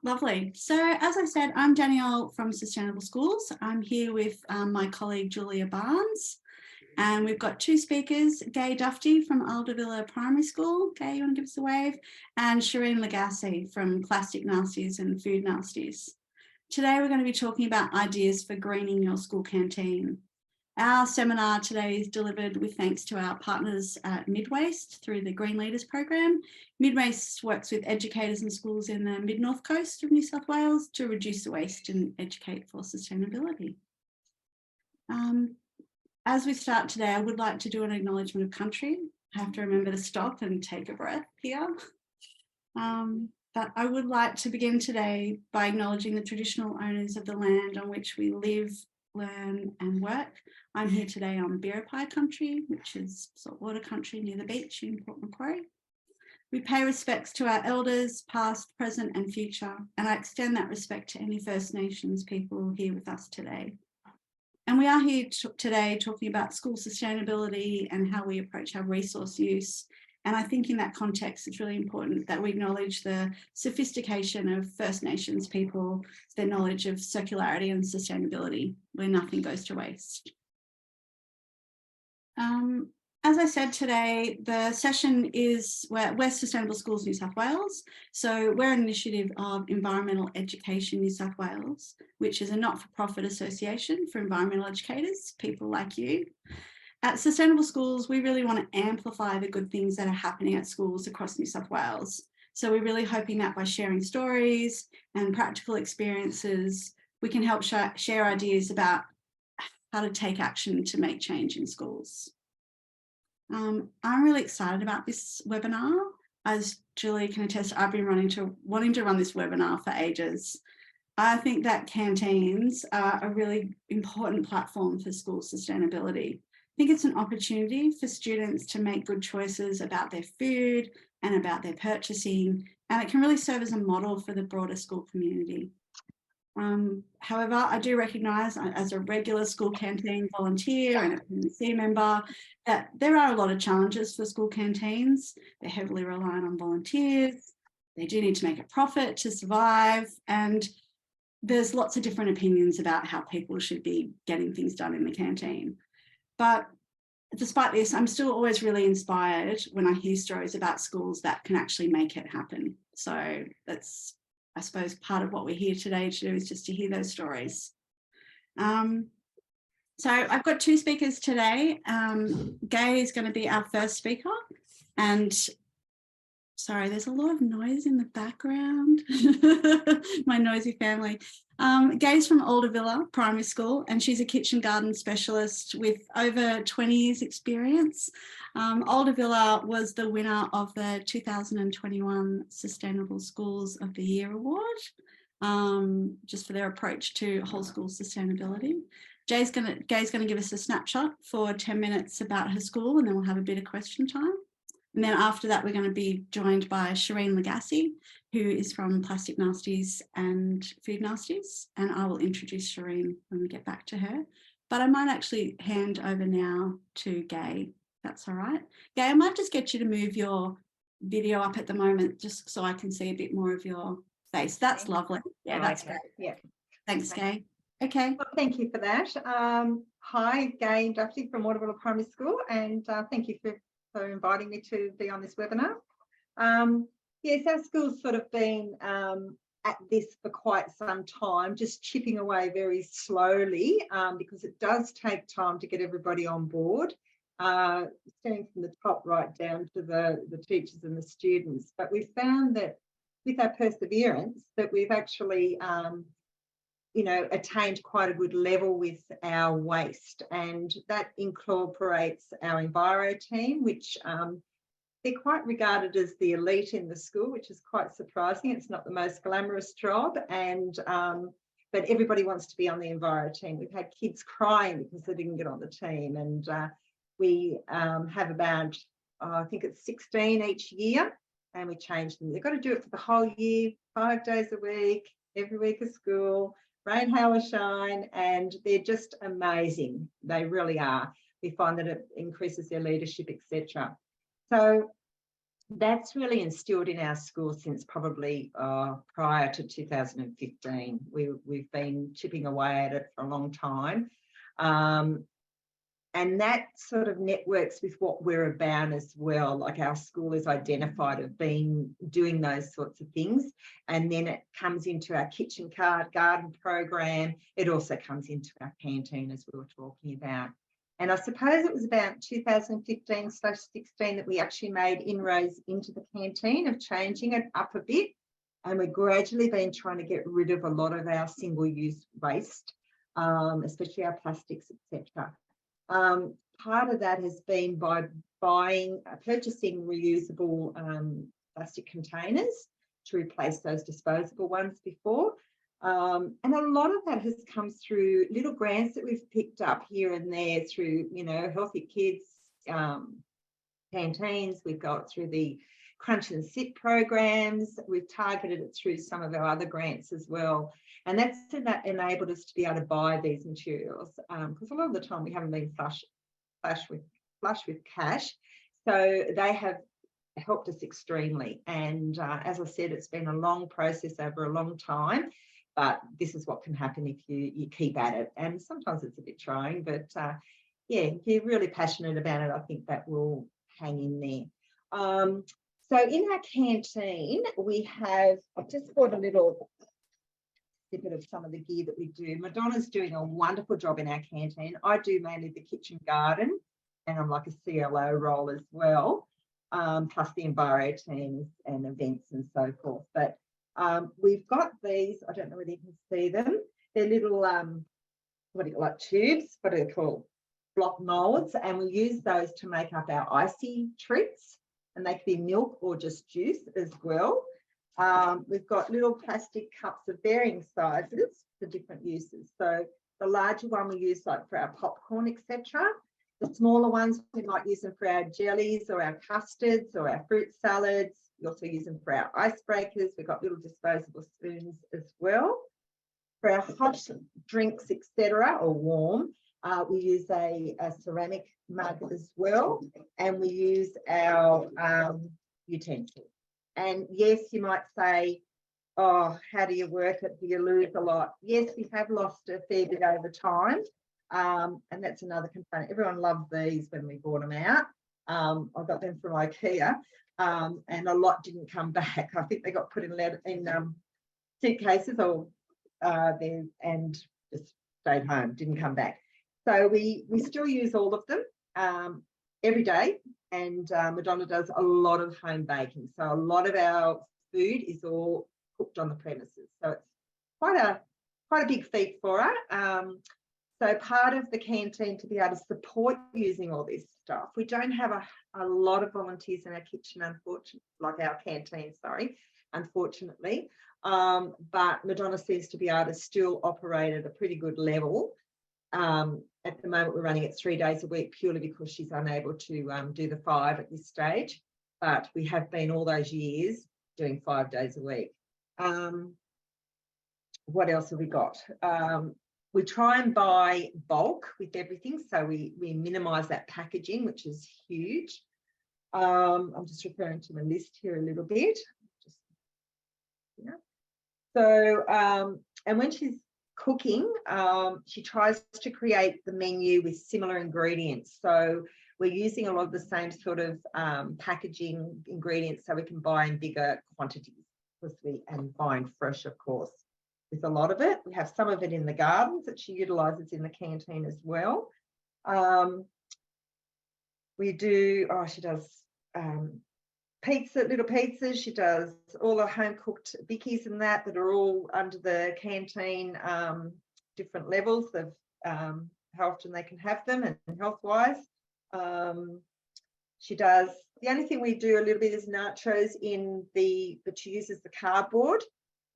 Lovely. So as I said, I'm Danielle from Sustainable Schools. I'm here with my colleague Julia Barnes, and we've got two speakers, Gaye Dufty from Aldavilla Primary School. Gaye, you want to give us a wave? And Sherene LaGasse from Plasticnasties and Foodnasties. Today we're going to be talking about ideas for greening your school canteen. Our seminar today is delivered with thanks to our partners at Midwaste through the Green Leaders program. Midwaste works with educators and schools in the mid-north coast of New South Wales to reduce the waste and educate for sustainability. As we start today, I would like to do an acknowledgement of country. I have to remember to stop and take a breath here. But I would like to begin today by acknowledging the traditional owners of the land on which we live, learn and work. I'm here today on Biripi country, which is saltwater country near the beach in Port Macquarie. We pay respects to our elders, past, present and future, and I extend that respect to any First Nations people here with us today. And we are here today talking about school sustainability and how we approach our resource use. And I think in that context, it's really important that we acknowledge the sophistication of First Nations people, their knowledge of circularity and sustainability, where nothing goes to waste. As I said today, the session is we're Sustainable Schools New South Wales. So we're an initiative of Environmental Education New South Wales, which is a not-for-profit association for environmental educators, people like you. At Sustainable Schools, we really want to amplify the good things that are happening at schools across New South Wales. So we're really hoping that by sharing stories and practical experiences, we can help share ideas about how to take action to make change in schools. I'm really excited about this webinar. As Julie can attest, I've been wanting to run this webinar for ages. I think that canteens are a really important platform for school sustainability. I think it's an opportunity for students to make good choices about their food and about their purchasing, and it can really serve as a model for the broader school community. However, I do recognise as a regular school canteen volunteer and a PNC member that there are a lot of challenges for school canteens. They're heavily reliant on volunteers. They do need to make a profit to survive, and there's lots of different opinions about how people should be getting things done in the canteen. But despite this, I'm still always really inspired when I hear stories about schools that can actually make it happen. So that's, I suppose, part of what we're here today to do is just to hear those stories. So I've got two speakers today. Gaye is going to be our first speaker, and sorry, there's a lot of noise in the background. My noisy family. Gaye's from Aldavilla Primary School, and she's a kitchen garden specialist with over 20 years experience. Aldavilla was the winner of the 2021 Sustainable Schools of the Year Award, just for their approach to whole school sustainability. Gaye's going to give us a snapshot for 10 minutes about her school, and then we'll have a bit of question time. And then after that, we're going to be joined by Sherene LaGasse, who is from Plasticnasties and Foodnasties, and I will introduce Sherene when we get back to her. But I might actually hand over now to Gaye. That's all right. Gaye, I might just get you to move your video up at the moment, just so I can see a bit more of your face. That's lovely. Yeah, that's great. Yeah. Thanks, Gaye. Okay. Well, thank you for that. Hi, Gaye Dufty from Aldavilla Primary School, and thank you for inviting me to be on this webinar. Yes, our school's sort of been at this for quite some time, just chipping away very slowly, because it does take time to get everybody on board, starting from the top right down to the teachers and the students. But we've found that with our perseverance that we've actually attained quite a good level with our waste, and that incorporates our Enviro team, which they're quite regarded as the elite in the school, which is quite surprising. It's not the most glamorous job, and but everybody wants to be on the Enviro team. We've had kids crying because they didn't get on the team, and we have about, I think it's 16 each year, and we change them. They've got to do it for the whole year, 5 days a week, every week of school, rain, hail or shine, and they're just amazing. They really are. We find that it increases their leadership, etc. So that's really instilled in our school since probably prior to 2015. We've been chipping away at it for a long time. And that sort of networks with what we're about as well. Like our school is identified of doing those sorts of things. And then it comes into our kitchen garden program. It also comes into our canteen, as we were talking about. And I suppose it was about 2015/16 that we actually made inroads into the canteen of changing it up a bit. And we've gradually been trying to get rid of a lot of our single-use waste, especially our plastics, etc. Part of that has been by purchasing reusable plastic containers to replace those disposable ones before. And a lot of that has come through little grants that we've picked up here and there through, Healthy Kids canteens. We've got through the Crunch and Sit programs. We've targeted it through some of our other grants as well. And that's enabled us to be able to buy these materials because a lot of the time we haven't been flush with cash. So they have helped us extremely. And as I said, it's been a long process over a long time, but this is what can happen if you keep at it. And sometimes it's a bit trying, but yeah, if you're really passionate about it, I think that will hang in there. So in our canteen, I've just bought a little snippet of some of the gear that we do. Madonna's doing a wonderful job in our canteen. I do mainly the kitchen garden, and I'm like a CLO role as well, plus the enviro teams and events and so forth. But we've got these, I don't know whether you can see them. They're little, like tubes, what are they called? Block molds, and we use those to make up our icy treats, and they can be milk or just juice as well. We've got little plastic cups of varying sizes for different uses. So the larger one we use like for our popcorn, etc. The smaller ones we might use them for our jellies or our custards or our fruit salads. We also use them for our icebreakers. We've got little disposable spoons as well. For our hot drinks, etc., or warm, we use a ceramic mug as well, and we use our utensils. And yes, you might say, oh, how do you work it? Do you lose a lot? Yes, we have lost a fair bit over time. And that's another component. Everyone loved these when we bought them out. I got them from IKEA, and a lot didn't come back. I think they got put in suitcases or and just stayed home, didn't come back. So we still use all of them every day. And Madonna does a lot of home baking. So a lot of our food is all cooked on the premises. So it's quite a big feat for her. So part of the canteen to be able to support using all this stuff, we don't have a lot of volunteers in our kitchen, unfortunately, like our canteen, unfortunately. But Madonna seems to be able to still operate at a pretty good level. At the moment, we're running it 3 days a week purely because she's unable to do the 5 at this stage. But we have been all those years doing 5 days a week. What else have we got? We try and buy bulk with everything, so we minimise that packaging, which is huge. I'm just referring to my list here a little bit. So, and when she's cooking, she tries to create the menu with similar ingredients. So we're using a lot of the same sort of packaging ingredients so we can buy in bigger quantities and buying fresh, of course. With a lot of it, we have some of it in the gardens that she utilises in the canteen as well. We do, she does little pizzas. She does all the home cooked bickies and that are all under the canteen, different levels of how often they can have them and health wise. She does, the only thing we do a little bit is nachos but she uses the cardboard.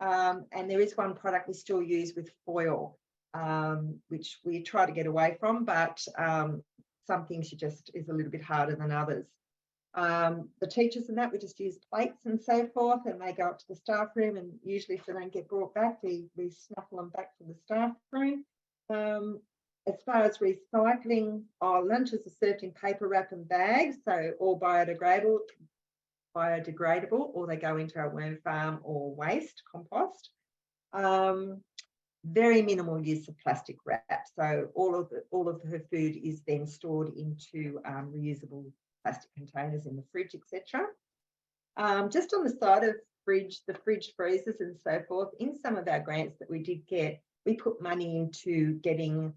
And there is one product we still use with foil, which we try to get away from, but some things she just is a little bit harder than others. The teachers and that, we just use plates and so forth, and they go up to the staff room, and usually if they don't get brought back, we snuffle them back to the staff room. As far as recycling, lunches are served in paper wrap and bags, so all biodegradable. biodegradable, or they go into our worm farm or waste compost. Very minimal use of plastic wrap. So all of her food is then stored into reusable plastic containers in the fridge, etc. Just on the side of the fridge freezers and so forth, in some of our grants that we did get, we put money into getting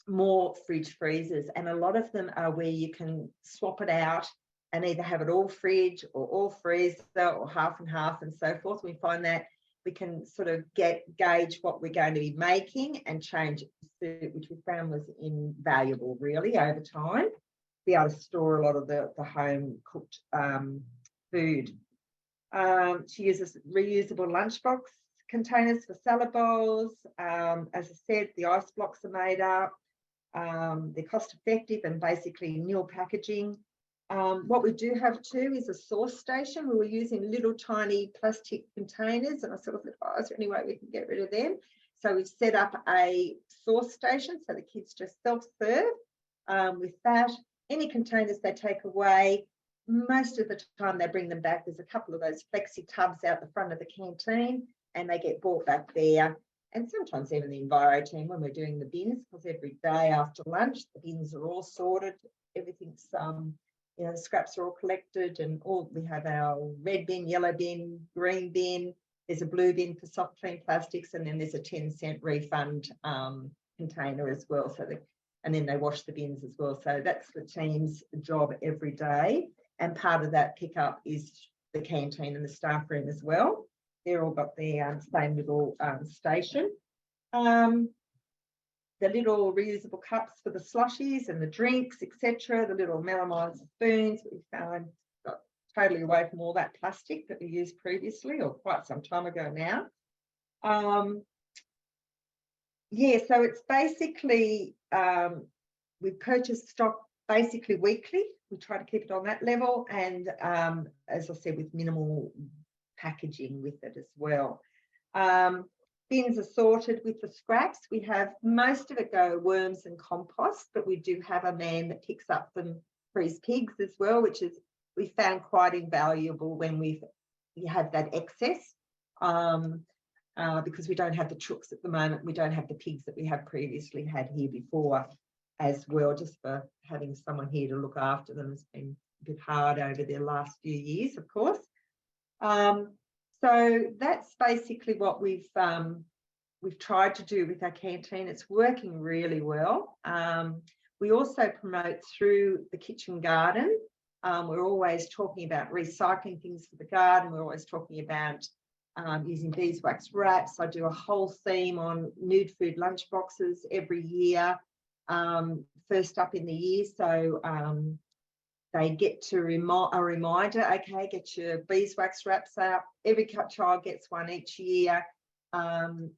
more fridge freezers, and a lot of them are where you can swap it out and either have it all fridge or all freezer or half and half and so forth. We find that we can sort of gauge what we're going to be making and change it to suit, which we found was invaluable really over time, to be able to store a lot of the home cooked food. She uses reusable lunchbox containers for salad bowls. As I said, the ice blocks are made up. They're cost effective and basically nil packaging. What we do have too is a source station. We were using little tiny plastic containers, and I sort of thought, oh, is there any way we can get rid of them? So we've set up a source station so the kids just self-serve with that. Any containers they take away, most of the time they bring them back. There's a couple of those flexi tubs out the front of the canteen and they get brought back there. And sometimes even the Enviro team when we're doing the bins, because every day after lunch, the bins are all sorted. Everything's, you know, the scraps are all collected, and we have our red bin, yellow bin, green bin. There's a blue bin for soft clean plastics, and then there's a 10-cent refund container as well. So and then they wash the bins as well. So that's the team's job every day. And part of that pickup is the canteen and the staff room as well. They're all got their same little station. The little reusable cups for the slushies and the drinks, etc. The little melamine spoons we found got totally away from all that plastic that we used previously, or quite some time ago now. Yeah, so it's basically we purchase stock basically weekly. We try to keep it on that level, and as I said, with minimal packaging with it as well. Bins are sorted with the scraps. We have most of it go worms and compost, but we do have a man that picks up some freeze pigs as well, which is we found quite invaluable when you have that excess, because we don't have the chooks at the moment. We don't have the pigs that we have previously had here before as well, just for having someone here to look after them has been a bit hard over the last few years, of course. So that's basically what we've tried to do with our canteen. It's working really well. We also promote through the kitchen garden. We're always talking about recycling things for the garden. We're always talking about using beeswax wraps. I do a whole theme on nude food lunch boxes every year, first up in the year. So they get to a reminder, okay, get your beeswax wraps out. Every child gets one each year.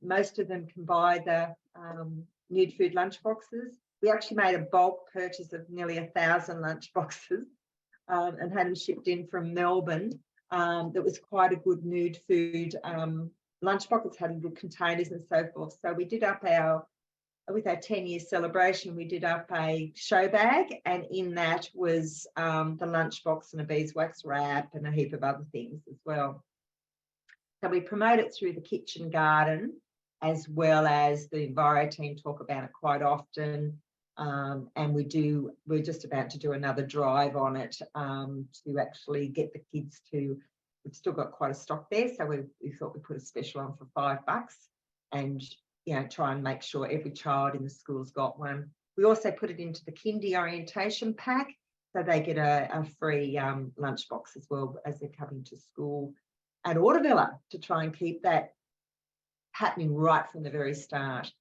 Most of them can buy the nude food lunch boxes. We actually made a bulk purchase of nearly 1,000 lunch boxes and had them shipped in from Melbourne. That was quite a good nude food lunch box. It had little containers and so forth. So we did up with our 10-year celebration, we did up a show bag, and in that was the lunchbox and a beeswax wrap and a heap of other things as well. So we promote it through the kitchen garden, as well as the Enviro team talk about it quite often. And we're just about to do another drive on it to actually get the kids to, we've still got quite a stock there, so we thought we'd put a special on for $5 and try and make sure every child in the school's got one. We also put it into the kindy orientation pack, so they get a free lunchbox as well as they're coming to school at Aldavilla, to try and keep that happening right from the very start.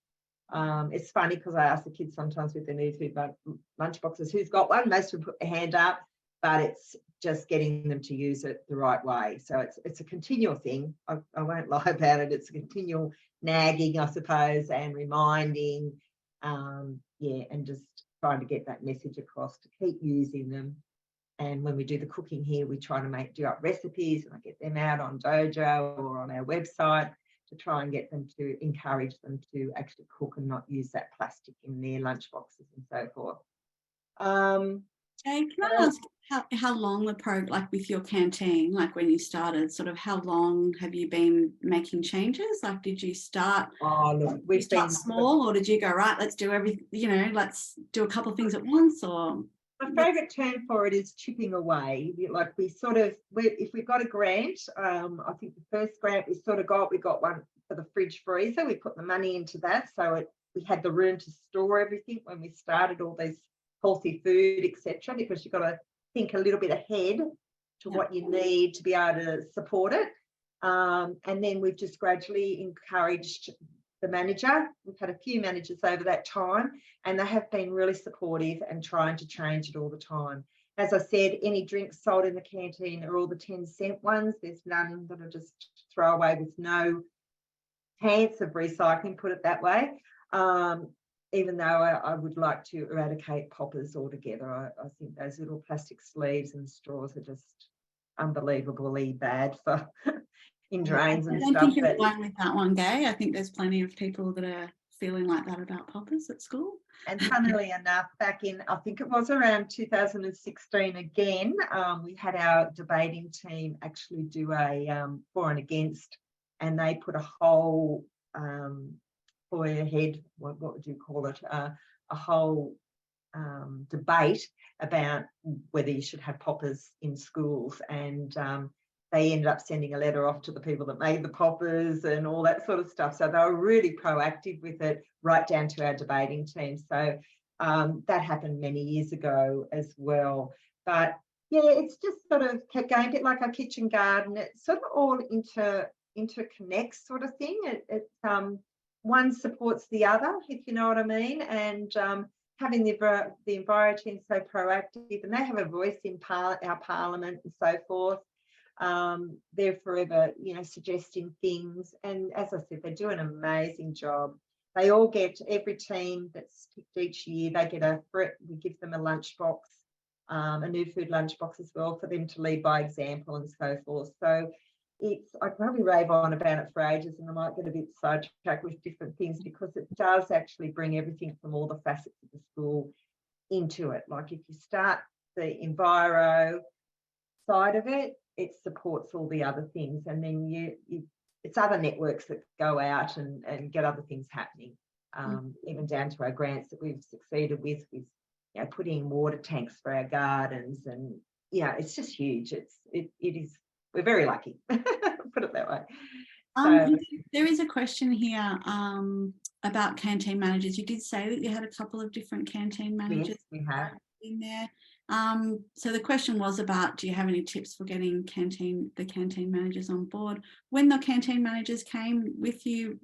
It's funny because I ask the kids sometimes with their nude food lunchboxes, who's got one? Most of them put their hand up, but it's just getting them to use it the right way. So it's a continual thing. I won't lie about it. It's a continual nagging, I suppose, and reminding, and just trying to get that message across to keep using them. And when we do the cooking here, we try to do up recipes, and I get them out on Dojo or on our website to try and get them to encourage them to actually cook and not use that plastic in their lunch boxes and so forth. Jay, can I ask how long the like with your canteen, like when you started, sort of how long have you been making changes? Like, did you start? Oh, look, we've been small, or did you go right? Let's do everything. Let's do a couple of things at once. Or my favourite term for it is chipping away. Like if we've got a grant, I think the first grant we got one for the fridge freezer. We put the money into that, so we had the room to store everything when we started all these healthy food, etc. Because you've got to think a little bit ahead to what you need to be able to support it. And then we've just gradually encouraged the manager. We've had a few managers over that time, and they have been really supportive and trying to change it all the time. As I said, any drinks sold in the canteen are all the 10-cent ones. There's none that are just throw away with no chance of recycling, put it that way. Even though I would like to eradicate poppers altogether. I think those little plastic sleeves and straws are just unbelievably bad for in drains and stuff. I don't think you're alone with that one, Gaye. I think there's plenty of people that are feeling like that about poppers at school. And funnily enough, back in, I think it was around 2016 again, we had our debating team actually do a for and against, and they put a whole foyer head, what would you call it, a whole debate about whether you should have poppers in schools, and they ended up sending a letter off to the people that made the poppers and all that sort of stuff. So they were really proactive with it, right down to our debating team. So that happened many years ago as well. But yeah, it's just sort of kept going, a bit like our kitchen garden. It's sort of all interconnects sort of thing. One supports the other, if you know what I mean. And having the Enviro team so proactive, and they have a voice in our parliament and so forth. They're forever, suggesting things. And as I said, they do an amazing job. They all get, every team that's picked each year, they get we give them a lunchbox, a new food lunchbox as well, for them to lead by example and so forth. So I can probably rave on about it for ages, and I might get a bit sidetracked with different things, because it does actually bring everything from all the facets of the school into it. Like if you start the Enviro side of it, it supports all the other things, and then it's other networks that go out and get other things happening, even down to our grants that we've succeeded with putting water tanks for our gardens, and it's just huge. It is. We're very lucky, put it that way. So, there is a question here about canteen managers. You did say that you had a couple of different canteen managers. Yes, we have. In there. So the question was about, do you have any tips for getting the canteen managers on board? When the canteen managers came with you,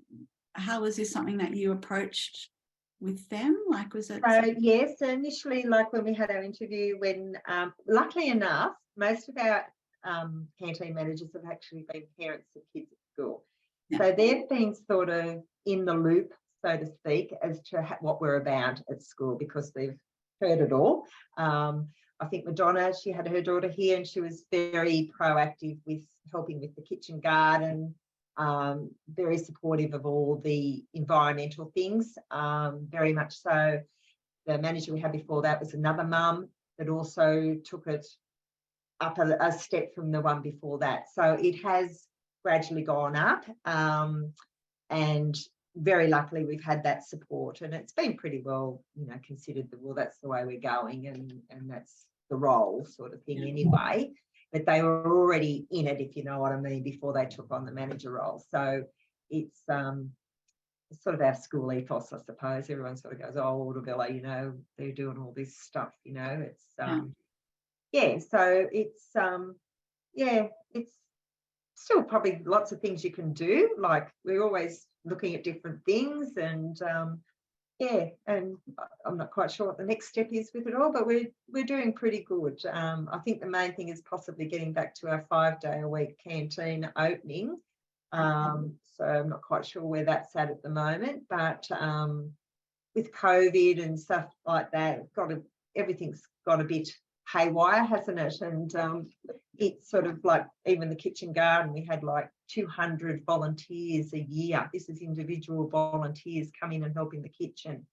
how was this something that you approached with them? Like, was it? Yes, initially, like when we had our interview, when luckily enough, most of our canteen managers have actually been parents of kids at school. Yeah. So they've been sort of in the loop, so to speak, as to what we're about at school, because they've heard it all. I think Madonna, she had her daughter here, and she was very proactive with helping with the kitchen garden, very supportive of all the environmental things, very much so. The manager we had before that was another mum that also took it up a step from the one before that. So it has gradually gone up, and very luckily we've had that support, and it's been pretty well, considered that, well, that's the way we're going, and that's the role sort of thing anyway. But they were already in it, if you know what I mean, before they took on the manager role. So it's sort of our school ethos, I suppose. Everyone sort of goes, oh, Aldavilla, they're doing all this stuff, it's so it's it's still probably lots of things you can do. Like, we're always looking at different things, and and I'm not quite sure what the next step is with it all, but we're doing pretty good. I think the main thing is possibly getting back to our 5-day-a-week canteen opening. So I'm not quite sure where that's at the moment, but with COVID and stuff like that, everything's got a bit haywire, hasn't it? And it's sort of like, even the kitchen garden, we had like 200 volunteers a year. This is individual volunteers coming and helping the kitchen,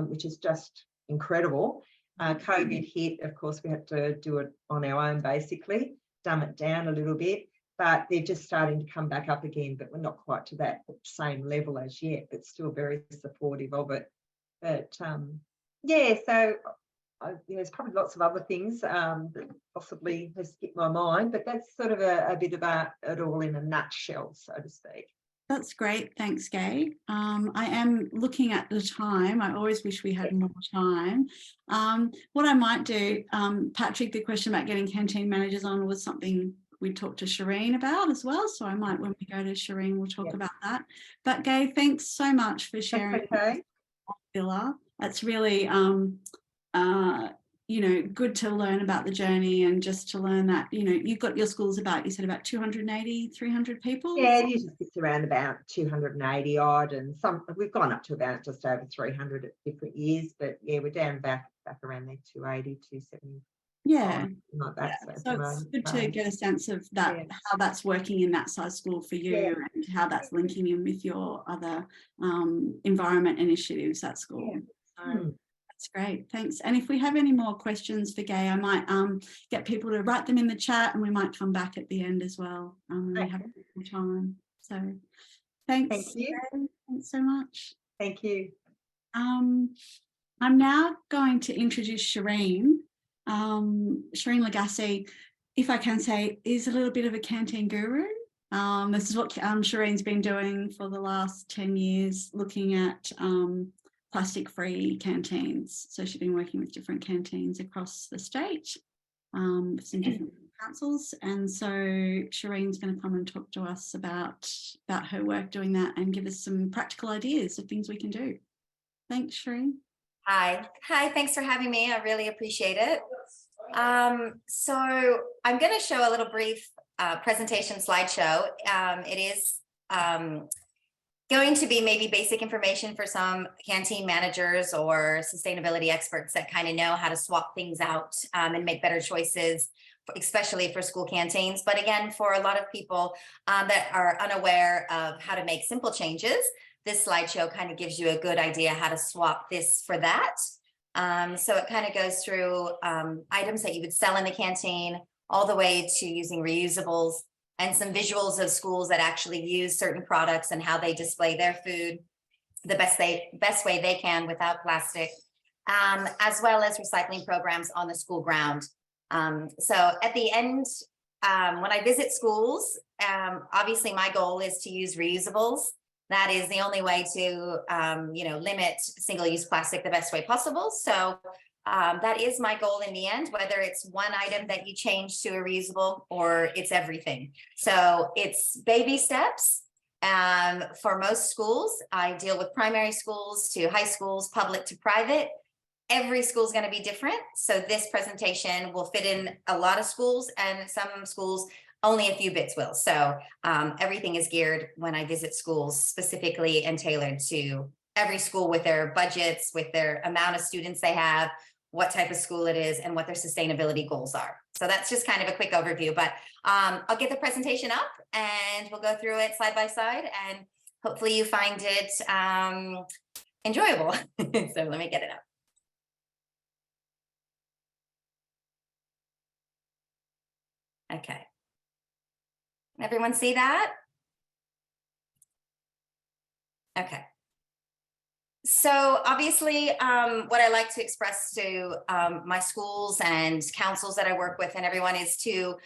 which is just incredible. COVID hit, of course, we had to do it on our own, basically, dumb it down a little bit, but they're just starting to come back up again, but we're not quite to that same level as yet, but still very supportive of it. But yeah, so there's probably lots of other things that possibly has skipped my mind, but that's sort of a bit about it all in a nutshell, so to speak. That's great. Thanks, Gaye. I am looking at the time. I always wish we had more time. What I might do, Patrick, the question about getting canteen managers on was something we talked to Sherene about as well. So I might, when we go to Sherene, we'll talk about that. But Gaye, thanks so much for sharing. That's okay. Aldavilla. That's really you know, good to learn about the journey, and just to learn that, you know, you've got your schools about, you said about 280, 300 people? Yeah, it usually sits around about 280 odd, and some we've gone up to about just over 300 at different years, but yeah, we're down back around there 280, 270. Yeah. Like that. Yeah. So it's good to get a sense of that, how that's working in that size school for you, and how that's linking in with your other environment initiatives at school. So that's great, thanks. And if we have any more questions for Gaye, I might get people to write them in the chat, and we might come back at the end as well when we have more time. So thanks. Thank you. Gaye. Thanks so much. Thank you. I'm now going to introduce Sherene. Sherene LaGasse, if I can say, is a little bit of a canteen guru. This is what Sherene's been doing for the last 10 years, looking at plastic-free canteens. So she's been working with different canteens across the state, with some different councils. And so Sherene's going to come and talk to us about her work doing that, and give us some practical ideas of things we can do. Thanks, Sherene. Hi, thanks for having me. I really appreciate it. So I'm going to show a little brief presentation slideshow. It is going to be maybe basic information for some canteen managers or sustainability experts that kind of know how to swap things out and make better choices, especially for school canteens. But again, for a lot of people that are unaware of how to make simple changes, this slideshow kind of gives you a good idea how to swap this for that. So it kind of goes through items that you would sell in the canteen, all the way to using reusables, and some visuals of schools that actually use certain products and how they display their food the best way they can without plastic, as well as recycling programs on the school ground. So at the end, when I visit schools, obviously my goal is to use reusables. That is the only way to, limit single-use plastic the best way possible. So that is my goal in the end, whether it's one item that you change to a reusable or it's everything. So it's baby steps. For most schools, I deal with primary schools to high schools, public to private. Every school is going to be different. So this presentation will fit in a lot of schools, and some schools only a few bits will. So everything is geared when I visit schools specifically and tailored to every school, with their budgets, with their amount of students they have, what type of school it is, and what their sustainability goals are. So that's just kind of a quick overview, but I'll get the presentation up and we'll go through it side by side, and hopefully you find it enjoyable. So let me get it up. Okay. Everyone see that? Okay. So obviously, what I like to express to my schools and councils that I work with and everyone is to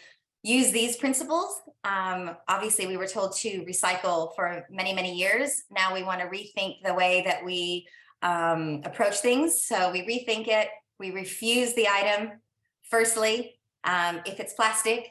use these principles. Obviously, we were told to recycle for many, many years. Now we want to rethink the way that we approach things. So we rethink it. We refuse the item. Firstly, if it's plastic,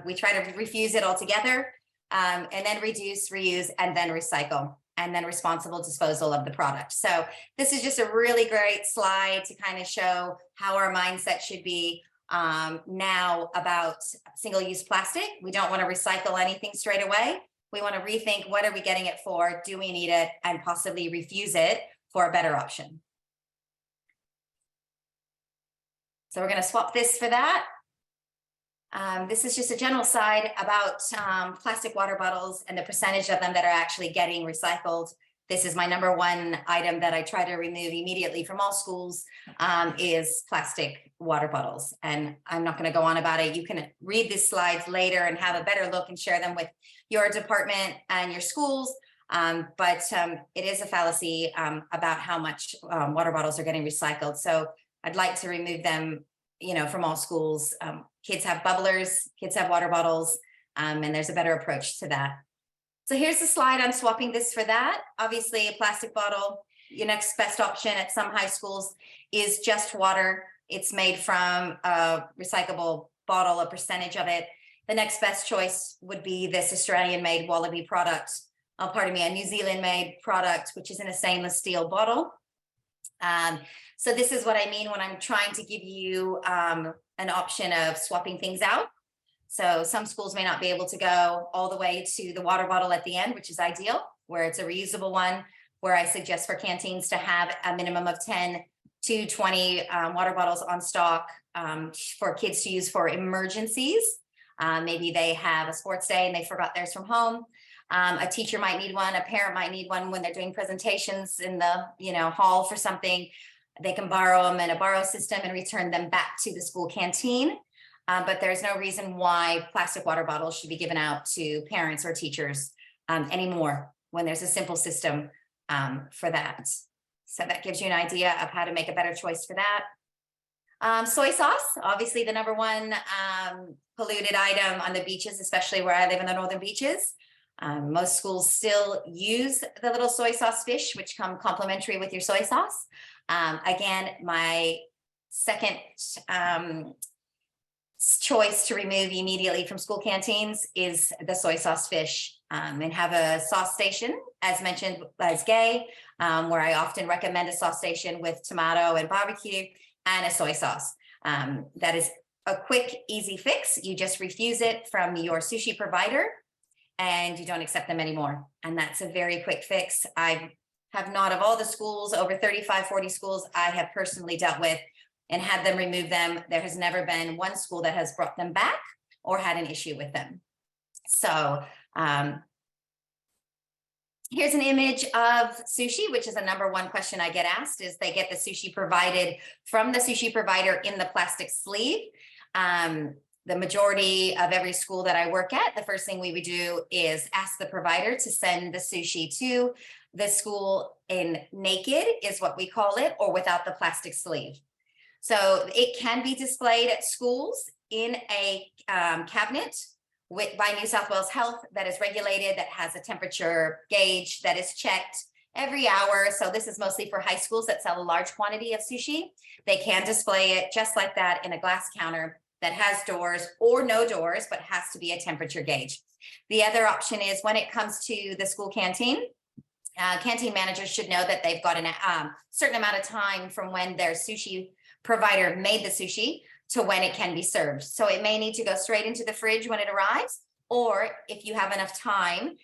we try to refuse it altogether, and then reduce, reuse, and then recycle, and then responsible disposal of the product. So this is just a really great slide to kind of show how our mindset should be now about single-use plastic. We don't want to recycle anything straight away. We want to rethink, what are we getting it for? Do we need it? And possibly refuse it for a better option. So we're going to swap this for that. This is just a general side about plastic water bottles and the percentage of them that are actually getting recycled. this is my number one item that I try to remove immediately from all schools, is plastic water bottles. And I'm not going to go on about it. You can read these slides later and have a better look and share them with your department and your schools. But it is a fallacy about how much water bottles are getting recycled. So I'd like to remove them, from all schools. Kids have bubblers, kids have water bottles, and there's a better approach to that. So here's the slide on swapping this for that. Obviously, a plastic bottle, your next best option at some high schools is just water. It's made from a recyclable bottle, a percentage of it. The next best choice would be this Australian-made Wallaby product, a New Zealand-made product, which is in a stainless steel bottle. So this is what I mean when I'm trying to give you an option of swapping things out. So some schools may not be able to go all the way to the water bottle at the end, which is ideal, where it's a reusable one, where I suggest for canteens to have a minimum of 10 to 20 water bottles on stock for kids to use for emergencies. Maybe they have a sports day and they forgot theirs from home. A teacher might need one, a parent might need one when they're doing presentations in the hall for something. They can borrow them in a borrow system and return them back to the school canteen. But there's no reason why plastic water bottles should be given out to parents or teachers anymore when there's a simple system for that. So that gives you an idea of how to make a better choice for that. Soy sauce, obviously the number one polluted item on the beaches, especially where I live in the northern beaches. Most schools still use the little soy sauce fish, which come complimentary with your soy sauce. Again, my second choice to remove immediately from school canteens is the soy sauce fish, and have a sauce station, as mentioned as Gaye, where I often recommend a sauce station with tomato and barbecue and a soy sauce. That is a quick, easy fix. You just refuse it from your sushi provider and you don't accept them anymore. And that's a very quick fix. I have not, of all the schools, over 35, 40 schools I have personally dealt with and had them remove them, there has never been one school that has brought them back or had an issue with them. So here's an image of sushi, which is a number one question I get asked, is they get the sushi provided from the sushi provider in the plastic sleeve. The majority of every school that I work at, the first thing we would do is ask the provider to send the sushi to the school in naked, is what we call it, or without the plastic sleeve. So it can be displayed at schools in a cabinet by New South Wales Health that is regulated, that has a temperature gauge that is checked every hour. So this is mostly for high schools that sell a large quantity of sushi. They can display it just like that in a glass counter that has doors or no doors, but has to be a temperature gauge. The other option is when it comes to the school canteen, canteen managers should know that they've got a certain amount of time from when their sushi provider made the sushi to when it can be served. So it may need to go straight into the fridge when it arrives, or if you have enough time,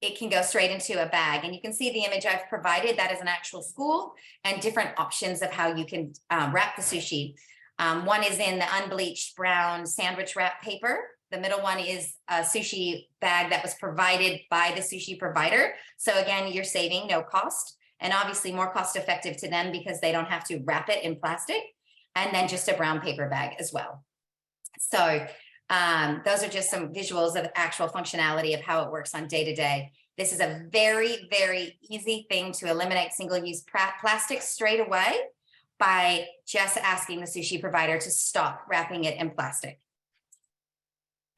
it can go straight into a bag. And you can see the image I've provided, that is an actual school, and different options of how you can wrap the sushi. One is in the unbleached brown sandwich wrap paper. The middle one is a sushi bag that was provided by the sushi provider. So again, you're saving no cost, and obviously more cost effective to them because they don't have to wrap it in plastic. And then just a brown paper bag as well. So those are just some visuals of actual functionality of how it works on day to day. This is a very, very easy thing to eliminate single-use plastic straight away by just asking the sushi provider to stop wrapping it in plastic.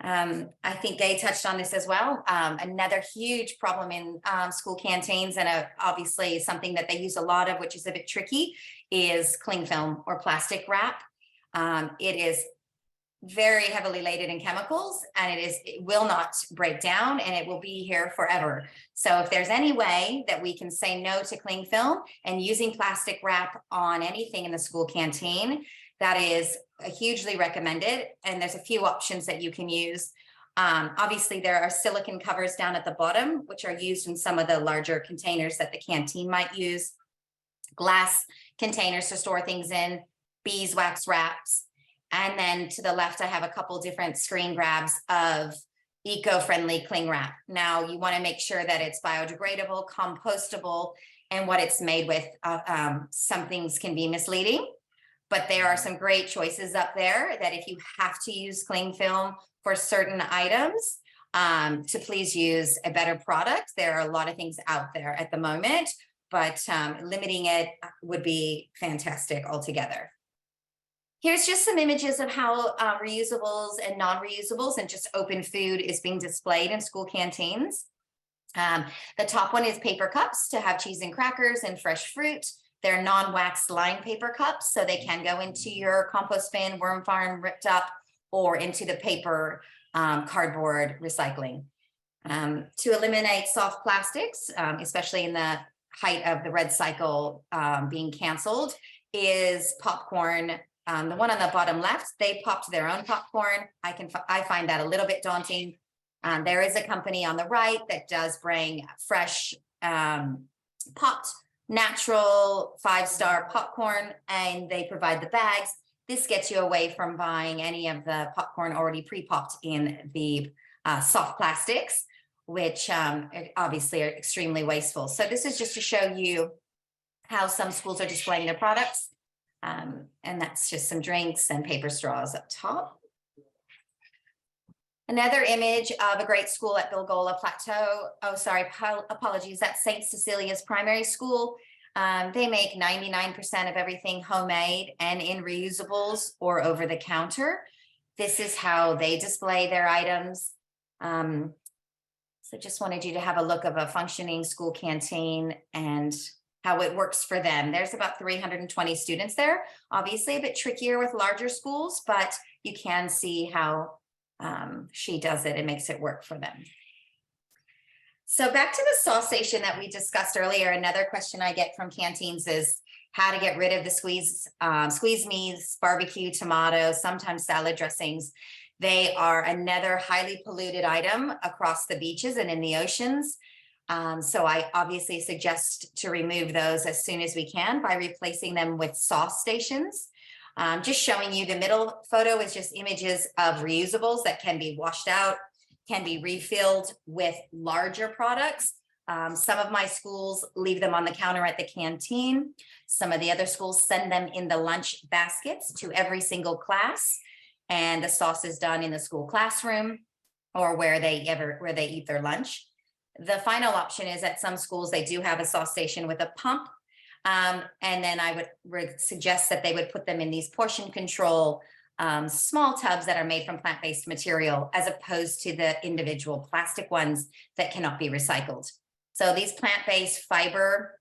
I think Gaye touched on this as well. Another huge problem in school canteens, and obviously something that they use a lot of, which is a bit tricky, is cling film or plastic wrap. It is very heavily laden in chemicals, and it will not break down, and it will be here forever. So if there's any way that we can say no to cling film and using plastic wrap on anything in the school canteen, that is hugely recommended. And there's a few options that you can use. Obviously, there are silicone covers down at the bottom, which are used in some of the larger containers that the canteen might use. Glass containers to store things in, beeswax wraps. And then to the left, I have a couple different screen grabs of eco-friendly cling wrap. Now you want to make sure that it's biodegradable, compostable, and what it's made with. Some things can be misleading, but there are some great choices up there that if you have to use cling film for certain items, to please use a better product. There are a lot of things out there at the moment, but limiting it would be fantastic altogether. Here's just some images of how reusables and non-reusables and just open food is being displayed in school canteens. The top one is paper cups to have cheese and crackers and fresh fruit. They're non-wax lined paper cups, so they can go into your compost bin, worm farm, ripped up, or into the paper cardboard recycling. To eliminate soft plastics, especially in the height of the red cycle being canceled, is popcorn. The one on the bottom left, they popped their own popcorn. I find that a little bit daunting. There is a company on the right that does bring fresh, popped, natural 5-star popcorn, and they provide the bags. This gets you away from buying any of the popcorn already pre-popped in the soft plastics, which obviously are extremely wasteful. So this is just to show you how some schools are displaying their products. And that's just some drinks and paper straws up top. Another image of a great school at Bilgola Plateau. Oh, sorry, apologies. That's St. Cecilia's Primary School. They make 99% of everything homemade and in reusables or over the counter. This is how they display their items. So just wanted you to have a look of a functioning school canteen and how it works for them. There's about 320 students there, obviously a bit trickier with larger schools, but you can see how she does it and makes it work for them. So back to the sauce station that we discussed earlier, another question I get from canteens is how to get rid of the squeeze meats, barbecue, tomatoes, sometimes salad dressings. They are another highly polluted item across the beaches and in the oceans. So I obviously suggest to remove those as soon as we can by replacing them with sauce stations. Just showing you the middle photo is just images of reusables that can be washed out, can be refilled with larger products. Some of my schools leave them on the counter at the canteen. Some of the other schools send them in the lunch baskets to every single class. And the sauce is done in the school classroom or where they eat their lunch. The final option is at some schools, they do have a sauce station with a pump. And then I would suggest that they would put them in these portion control small tubs that are made from plant-based material, as opposed to the individual plastic ones that cannot be recycled. So these plant-based fiber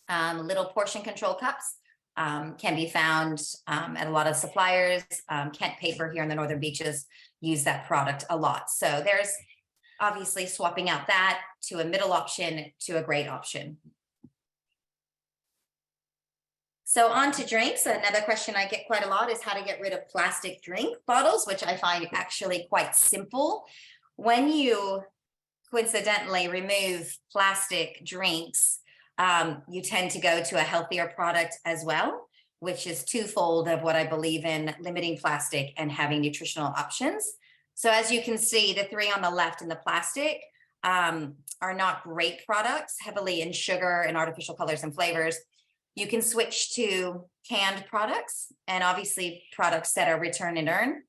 little portion control cups can be found at a lot of suppliers. Kent Paper here in the Northern Beaches use that product a lot. So there's obviously swapping out that to a middle option to a great option. So on to drinks. Another question I get quite a lot is how to get rid of plastic drink bottles, which I find actually quite simple. When you coincidentally remove plastic drinks, you tend to go to a healthier product as well, which is twofold of what I believe in: limiting plastic and having nutritional options. So as you can see, the three on the left in the plastic are not great products, heavily in sugar and artificial colors and flavors. You can switch to canned products and obviously products that are return and earn.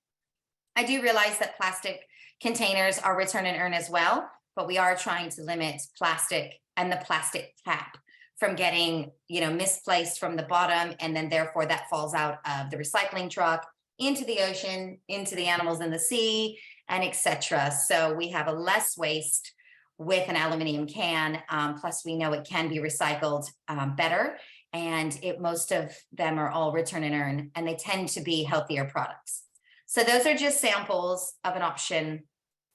I do realize that plastic containers are return and earn as well, but we are trying to limit plastic and the plastic cap from getting, misplaced from the bottom, and then therefore that falls out of the recycling truck into the ocean, into the animals in the sea, and etc. So we have a less waste with an aluminum can. Plus we know it can be recycled better, and most of them are all return and earn, and they tend to be healthier products. So those are just samples of an option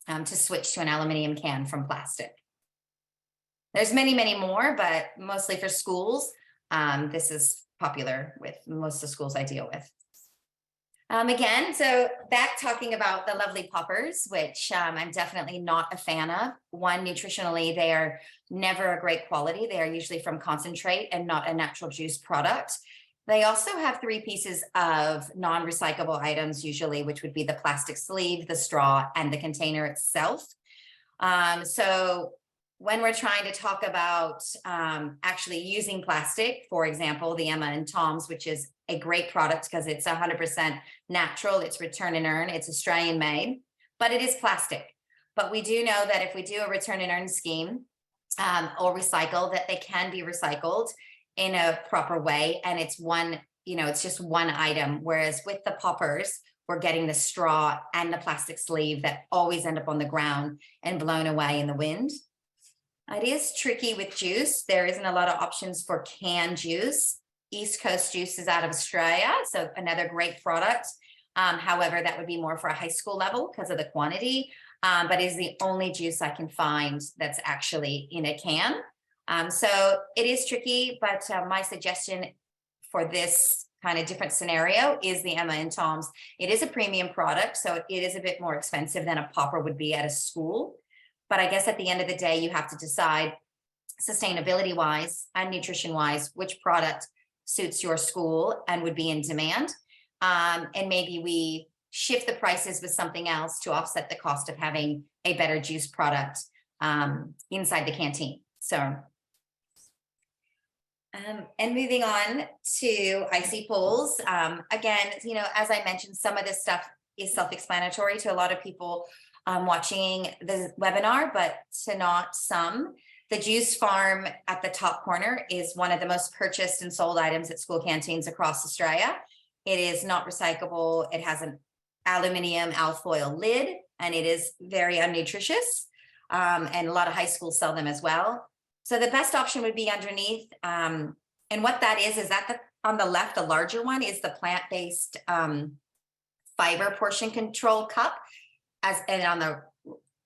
to switch to an aluminum can from plastic. There's many, many more, but mostly for schools. This is popular with most of the schools I deal with. Again, so back talking about the lovely poppers, which I'm definitely not a fan of. One, nutritionally, they are never a great quality. They are usually from concentrate and not a natural juice product. They also have 3 pieces of non-recyclable items usually, which would be the plastic sleeve, the straw, and the container itself. So when we're trying to talk about actually using plastic, for example, the Emma and Tom's, which is a great product because it's 100% natural, it's return and earn, it's Australian made, but it is plastic. But we do know that if we do a return and earn scheme or recycle, that they can be recycled in a proper way. And it's one, it's just one item. Whereas with the poppers, we're getting the straw and the plastic sleeve that always end up on the ground and blown away in the wind. It is tricky with juice. There isn't a lot of options for canned juice. East Coast Juice is out of Australia, so another great product. However, that would be more for a high school level because of the quantity, but is the only juice I can find that's actually in a can. So it is tricky, but my suggestion for this kind of different scenario is the Emma and Tom's. It is a premium product, so it is a bit more expensive than a popper would be at a school. But I guess at the end of the day, you have to decide sustainability wise and nutrition wise, which product suits your school and would be in demand. And maybe we shift the prices with something else to offset the cost of having a better juice product inside the canteen. So, and moving on to icy pools. Again, as I mentioned, some of this stuff is self-explanatory to a lot of people watching the webinar, but to not some. The juice farm at the top corner is one of the most purchased and sold items at school canteens across Australia. It is not recyclable. It has an aluminium alfoil lid, and it is very unnutritious. And a lot of high schools sell them as well. So the best option would be underneath. And what that is that on the left, the larger one is the plant-based fiber portion control cup. And on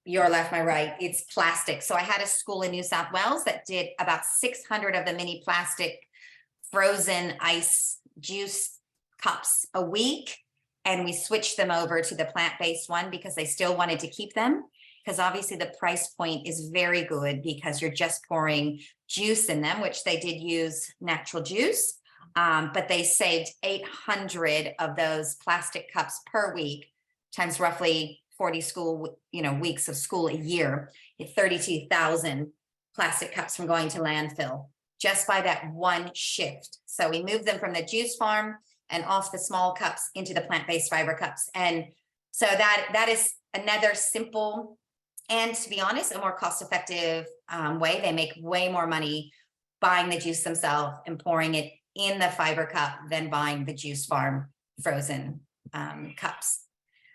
your left, my right, it's plastic. So I had a school in New South Wales that did about 600 of the mini plastic frozen ice juice cups a week. And we switched them over to the plant-based one because they still wanted to keep them. Because obviously the price point is very good because you're just pouring juice in them, which they did use natural juice. But they saved 800 of those plastic cups per week, times roughly 40 school, weeks of school a year, 32,000 plastic cups from going to landfill just by that one shift. So we moved them from the juice farm and off the small cups into the plant-based fiber cups. And so that is another simple and, to be honest, a more cost-effective way. They make way more money buying the juice themselves and pouring it in the fiber cup than buying the juice farm frozen cups.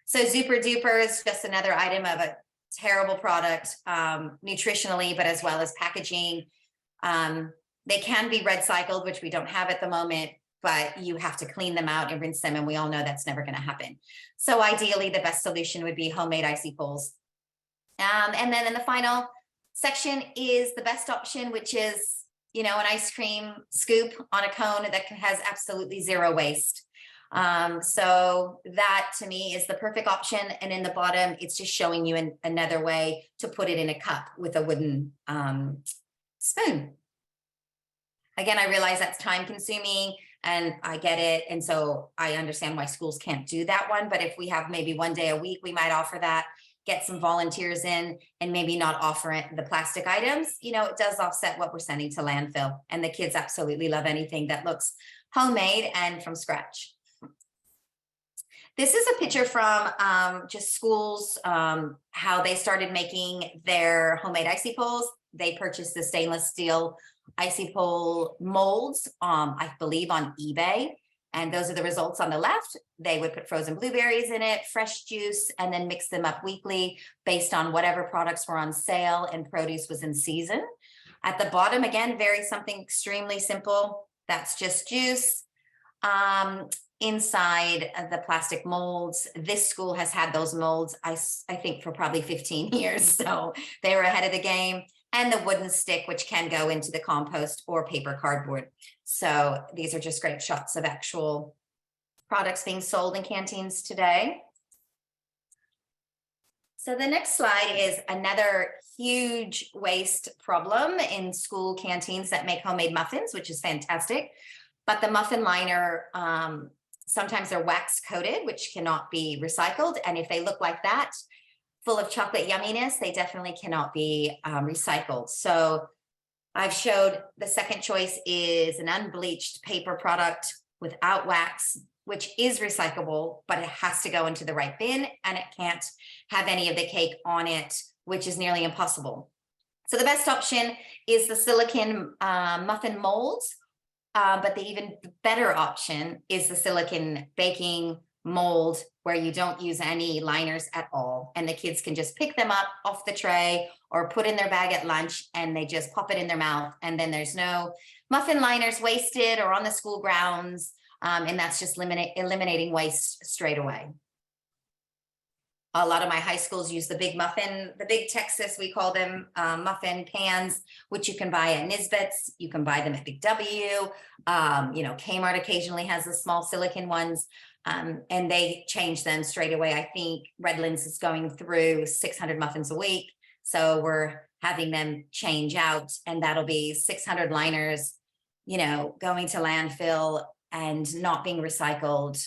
So Super Duper is just another item of a terrible product nutritionally, but as well as packaging. They can be recycled, which we don't have at the moment, but you have to clean them out and rinse them. And we all know that's never going to happen. So ideally, the best solution would be homemade icy pools. And then in the final section is the best option, which is, an ice cream scoop on a cone that has absolutely zero waste. So that to me is the perfect option. And in the bottom, it's just showing you another way to put it in a cup with a wooden spoon. Again, I realize that's time consuming and I get it. And so I understand why schools can't do that one. But if we have maybe one day a week, we might offer that, get some volunteers in and maybe not offer it the plastic items. It does offset what we're sending to landfill. And the kids absolutely love anything that looks homemade and from scratch. This is a picture from just schools, how they started making their homemade icy pools. They purchased the stainless steel icy pole molds, I believe on eBay. And those are the results on the left. They would put frozen blueberries in it, fresh juice, and then mix them up weekly based on whatever products were on sale and produce was in season. At the bottom, again, something extremely simple. That's just juice. Inside of the plastic molds, this school has had those molds, I think, for probably 15 years. So they were ahead of the game. And the wooden stick, which can go into the compost or paper cardboard. So these are just great shots of actual products being sold in canteens today. So the next slide is another huge waste problem in school canteens that make homemade muffins, which is fantastic. But the muffin liner, sometimes they're wax coated, which cannot be recycled. And if they look like that, full of chocolate yumminess, they definitely cannot be recycled. So I've showed the second choice is an unbleached paper product without wax, which is recyclable, but it has to go into the right bin and it can't have any of the cake on it, which is nearly impossible. So the best option is the silicone muffin molds, but the even better option is the silicone baking mold where you don't use any liners at all. And the kids can just pick them up off the tray or put in their bag at lunch and they just pop it in their mouth. And then there's no muffin liners wasted or on the school grounds. And that's just eliminating waste straight away. A lot of my high schools use the big muffin, the big Texas, we call them muffin pans, which you can buy at Nisbet's. You can buy them at Big W. You know, Kmart occasionally has the small silicone ones, and they change them straight away. I think Redlands is going through 600 muffins a week. So we're having them change out, and that'll be 600 liners, you know, going to landfill and not being recycled.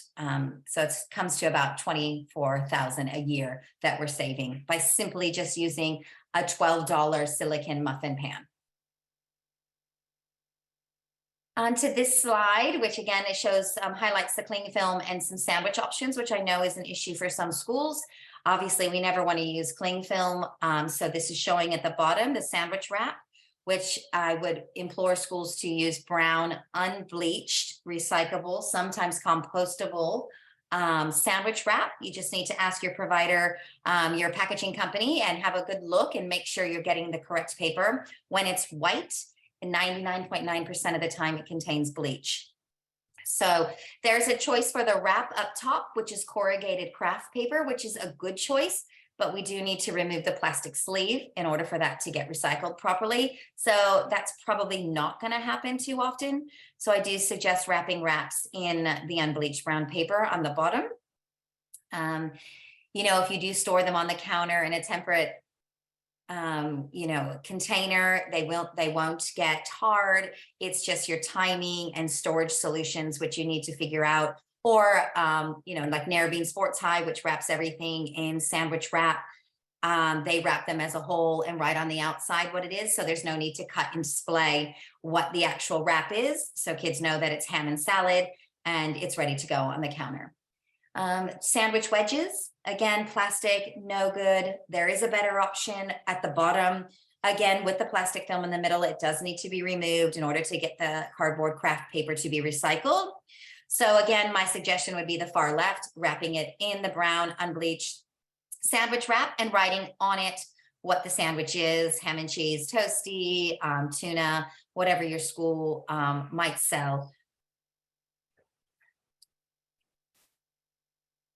So it comes to about 24,000 a year that we're saving by simply just using a $12 silicone muffin pan. Onto this slide, which again, it shows highlights the cling film and some sandwich options, which I know is an issue for some schools. Obviously, we never want to use cling film. So this is showing at the bottom, the sandwich wrap, which I would implore schools to use brown, unbleached, recyclable, sometimes compostable sandwich wrap. You just need to ask your provider, your packaging company, and have a good look and make sure you're getting the correct paper. When it's white, 99.9% of the time it contains bleach. So there's a choice for the wrap up top, which is corrugated craft paper, which is a good choice. But we do need to remove the plastic sleeve in order for that to get recycled properly. So that's probably not going to happen too often. So I do suggest wrapping wraps in the unbleached brown paper on the bottom. You know, if you do store them on the counter in a temperate, you know, container, they won't get hard. It's just your timing and storage solutions, which you need to figure out. Or, you know, like Narrabeen Sports High, which wraps everything in sandwich wrap. They wrap them as a whole and write on the outside what it is. So there's no need to cut and display what the actual wrap is. So kids know that it's ham and salad and it's ready to go on the counter. Sandwich wedges, again, plastic, no good. There is a better option at the bottom. Again, with the plastic film in the middle, it does need to be removed in order to get the cardboard craft paper to be recycled. So again, my suggestion would be the far left, wrapping it in the brown unbleached sandwich wrap and writing on it what the sandwich is: ham and cheese, toasty, tuna, whatever your school might sell.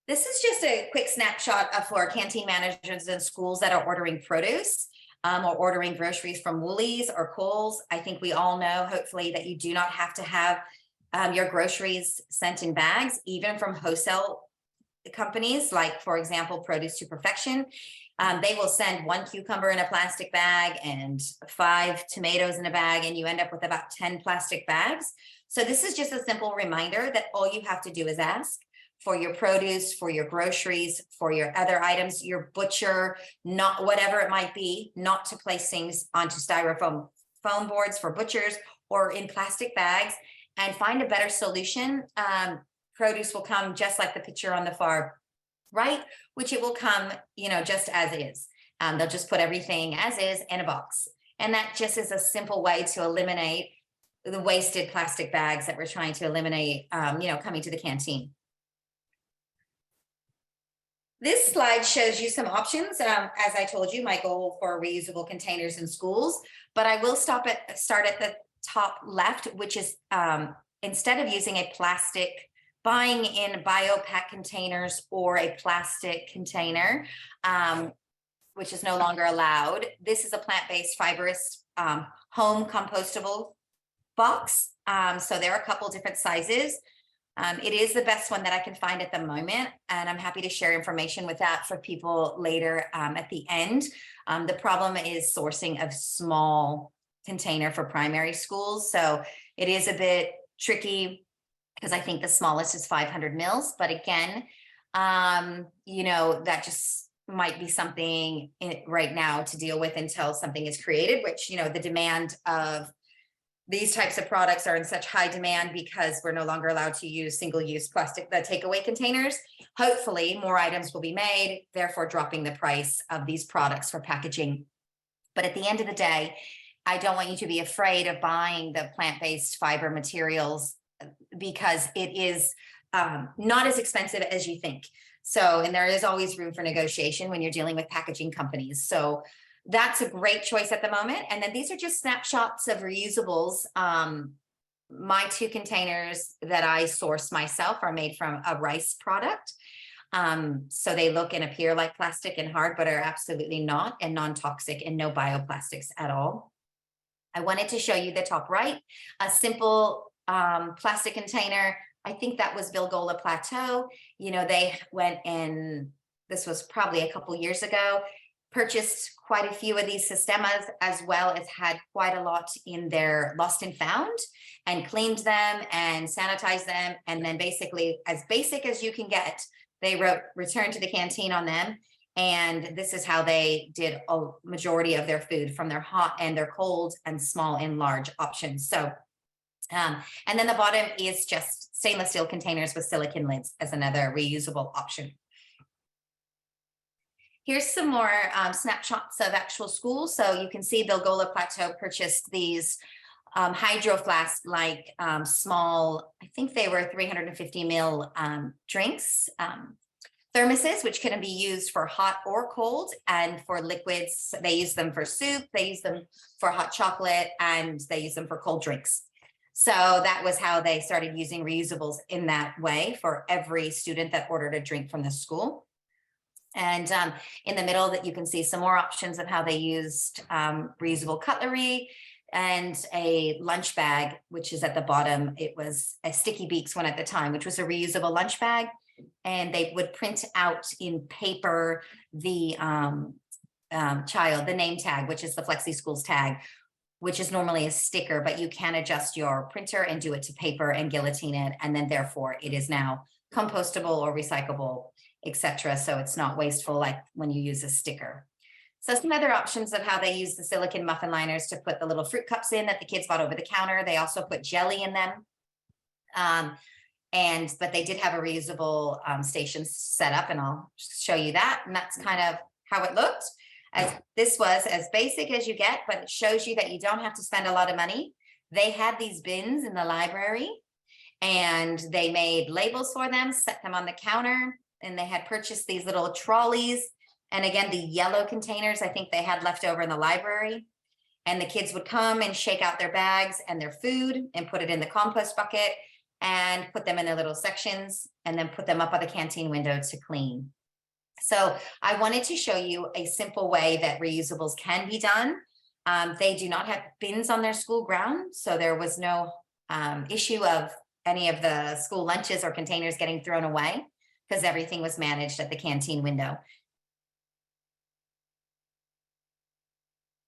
This is just a quick snapshot for canteen managers in schools that are ordering produce or ordering groceries from Woolies or Kohl's. I think we all know, hopefully, that you do not have to have your groceries sent in bags, even from wholesale companies, like, for example, Produce to Perfection. They will send 1 cucumber in a plastic bag and 5 tomatoes in a bag, and you end up with about 10 plastic bags. So this is just a simple reminder that all you have to do is ask for your produce, for your groceries, for your other items, your butcher, not whatever it might be, not to place things onto styrofoam foam boards for butchers or in plastic bags. And find a better solution. Produce will come just like the picture on the far right, which it will come, you know, just as is. They'll just put everything as is in a box. And that just is a simple way to eliminate the wasted plastic bags that we're trying to eliminate, you know, coming to the canteen. This slide shows you some options. As I told you, my goal for reusable containers in schools, but I will start at the top left, which is instead of using a plastic, buying in BioPack containers or a plastic container, which is no longer allowed. This is a plant-based fibrous home compostable box. So there are a couple different sizes. It is the best one that I can find at the moment, and I'm happy to share information with that for people later at the end. The problem is sourcing a small container for primary schools. So it is a bit tricky because I think the smallest is 500 mils. But again, you know, that just might be something right now to deal with until something is created, which, you know, the demand of these types of products are in such high demand because we're no longer allowed to use single-use plastic, the takeaway containers. Hopefully more items will be made, therefore dropping the price of these products for packaging. But at the end of the day, I don't want you to be afraid of buying the plant-based fiber materials because it is not as expensive as you think. So, and there is always room for negotiation when you're dealing with packaging companies. So that's a great choice at the moment. And then these are just snapshots of reusables. My 2 containers that I source myself are made from a rice product. So they look and appear like plastic and hard, but are absolutely not, and non-toxic and no bioplastics at all. I wanted to show you the top right, a simple plastic container. I think that was Bilgola Plateau. You know, they went in, this was probably a couple years ago, purchased quite a few of these sistemas, as well as had quite a lot in their lost and found, and cleaned them and sanitized them. And then basically, as basic as you can get, they wrote return to the canteen on them. And this is how they did a majority of their food, from their hot and their cold and small and large options. So, and then the bottom is just stainless steel containers with silicone lids as another reusable option. Here's some more snapshots of actual schools. So you can see Bilgola Plateau purchased these hydro flask like small, I think they were 350 ml drinks, thermoses, which can be used for hot or cold, and for liquids. They use them for soup, they use them for hot chocolate, and they use them for cold drinks. So that was how they started using reusables in that way for every student that ordered a drink from the school. And in the middle that you can see some more options of how they used reusable cutlery and a lunch bag, which is at the bottom. It was a Sticky Beaks one at the time, which was a reusable lunch bag. And they would print out in paper the the name tag, which is the Flexi Schools tag, which is normally a sticker, but you can adjust your printer and do it to paper and guillotine it. And then therefore it is now compostable or recyclable, etc. So it's not wasteful like when you use a sticker. So some other options of how they use the silicone muffin liners to put the little fruit cups in that the kids bought over the counter. They also put jelly in them. But they did have a reusable station set up, and I'll show you that. And that's kind of how it looked. As this was as basic as you get, but it shows you that you don't have to spend a lot of money. They had these bins in the library, and they made labels for them, set them on the counter, and they had purchased these little trolleys. And again, the yellow containers, I think they had left over in the library. And the kids would come and shake out their bags and their food and put it in the compost bucket and put them in their little sections and then put them up at the canteen window to clean. So I wanted to show you a simple way that reusables can be done. They do not have bins on their school ground, so there was no issue of any of the school lunches or containers getting thrown away because everything was managed at the canteen window.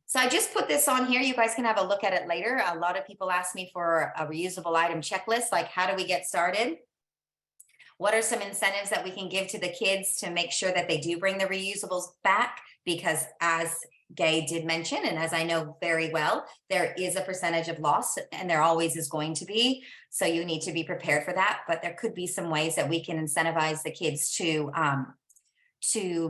So I just put this on here. You guys can have a look at it later. A lot of people ask me for a reusable item checklist, like how do we get started? What are some incentives that we can give to the kids to make sure that they do bring the reusables back? Because as Gaye did mention, and as I know very well, there is a percentage of loss, and there always is going to be. So you need to be prepared for that. But there could be some ways that we can incentivize the kids to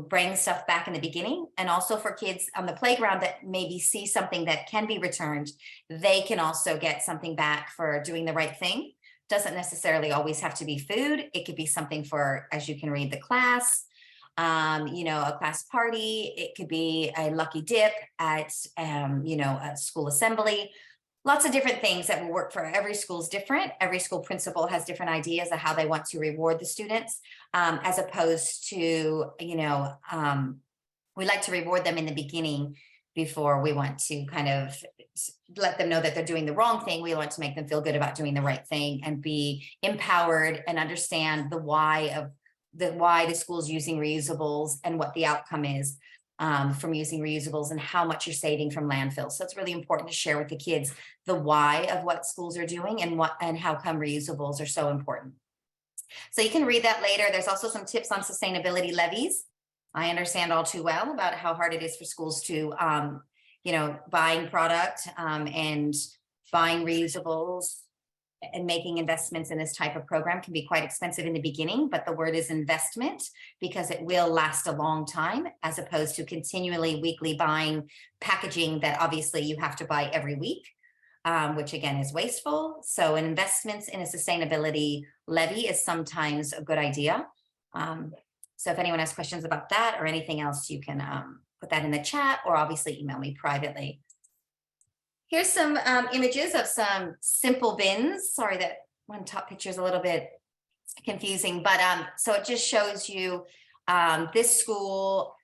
bring stuff back in the beginning. And also for kids on the playground that maybe see something that can be returned, they can also get something back for doing the right thing. Doesn't necessarily always have to be food. It could be something for, as you can read, the class, you know, a class party. It could be a lucky dip at, you know, a school assembly. Lots of different things that will work for every school is different. Every school principal has different ideas of how they want to reward the students, as opposed to, you know, we like to reward them in the beginning before we want to kind of let them know that they're doing the wrong thing. We want to make them feel good about doing the right thing and be empowered and understand the why of the school's using reusables and what the outcome is. from using reusables and how much you're saving from landfills. So it's really important to share with the kids the why of what schools are doing and how come reusables are so important. So you can read that later. There's also some tips on sustainability levies. I understand all too well about how hard it is for schools to, buying product and buying reusables and making investments in this type of program can be quite expensive in the beginning, but the word is investment because it will last a long time as opposed to continually weekly buying packaging that obviously you have to buy every week, which again is wasteful. So investments in a sustainability levy is sometimes a good idea. So if anyone has questions about that or anything else, you can put that in the chat or obviously email me privately. Here's some images of some simple bins. Sorry that one top picture is a little bit confusing, but so it just shows you this school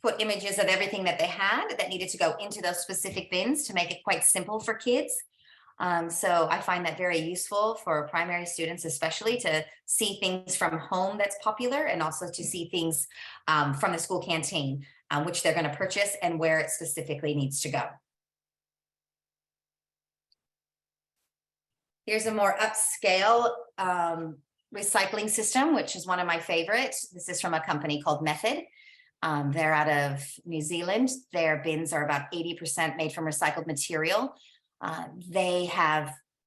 put images of everything that they had that needed to go into those specific bins to make it quite simple for kids. So I find that very useful for primary students, especially to see things from home that's popular and also to see things from the school canteen, which they're going to purchase and where it specifically needs to go. Here's a more upscale recycling system, which is one of my favorites. This is from a company called Method. They're out of New Zealand. Their bins are about 80% made from recycled material.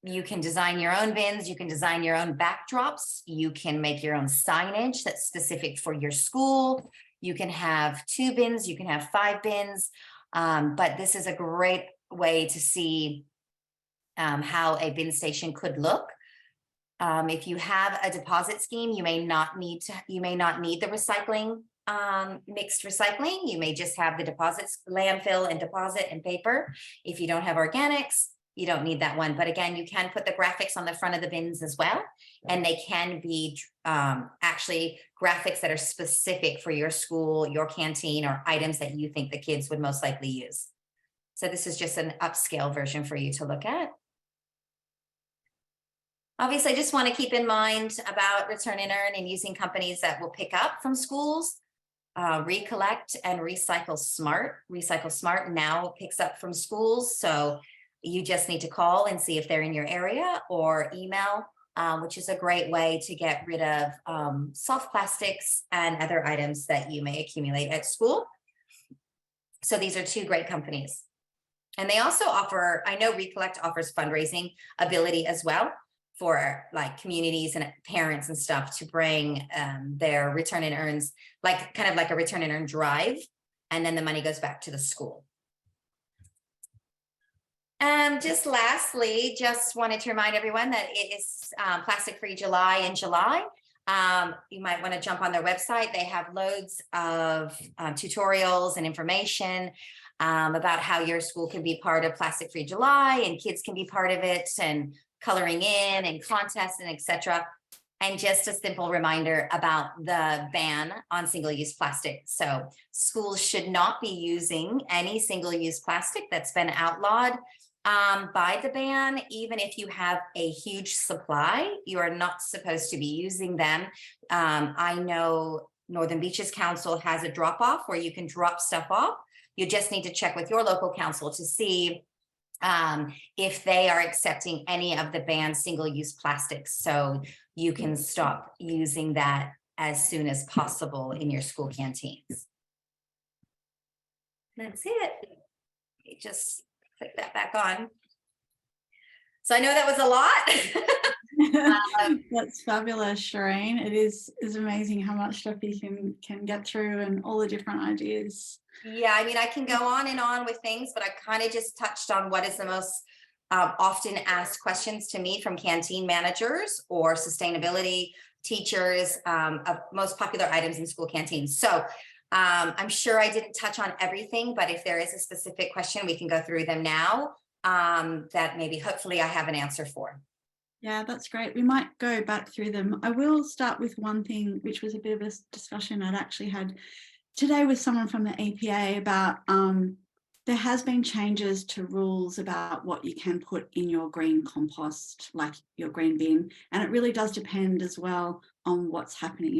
You can design your own bins, you can design your own backdrops, you can make your own signage that's specific for your school. You can have 2 bins, you can have 5 bins, but this is a great way to see how a bin station could look. If you have a deposit scheme, you may not need the recycling, mixed recycling. You may just have the deposits, landfill and deposit and paper. If you don't have organics, you don't need that one. But again, you can put the graphics on the front of the bins as well. And they can be actually graphics that are specific for your school, your canteen, or items that you think the kids would most likely use. So this is just an upscale version for you to look at. Obviously, I just want to keep in mind about return and earn and using companies that will pick up from schools. Recollect and Recycle Smart. Recycle Smart now picks up from schools. So you just need to call and see if they're in your area or email, which is a great way to get rid of soft plastics and other items that you may accumulate at school. So these are 2 great companies. And they also offer, I know Recollect offers fundraising ability as well for like communities and parents and stuff to bring their return and earns, like kind of like a return and earn drive, and then the money goes back to the school. And just lastly, just wanted to remind everyone that it is Plastic Free July in July. You might want to jump on their website. They have loads of tutorials and information about how your school can be part of Plastic Free July and kids can be part of it, and coloring in and contests and etc. And just a simple reminder about the ban on single-use plastic. So schools should not be using any single-use plastic that's been outlawed by the ban. Even if you have a huge supply, you are not supposed to be using them. I know Northern Beaches Council has a drop-off where you can drop stuff off. You just need to check with your local council to see if they are accepting any of the banned single-use plastics, so you can stop using that as soon as possible in your school canteens. That's it. You just click that back on. So I know that was a lot. That's fabulous, Sherene. It is amazing how much stuff you can get through and all the different ideas. Yeah, I mean, I can go on and on with things, but I kind of just touched on what is the most often asked questions to me from canteen managers or sustainability teachers of most popular items in school canteens. So I'm sure I didn't touch on everything, but if there is a specific question, we can go through them now that maybe hopefully I have an answer for. Yeah, that's great. We might go back through them. I will start with one thing, which was a bit of a discussion I'd actually had today with someone from the APA about there has been changes to rules about what you can put in your green compost, like your green bin, and it really does depend as well on what's happening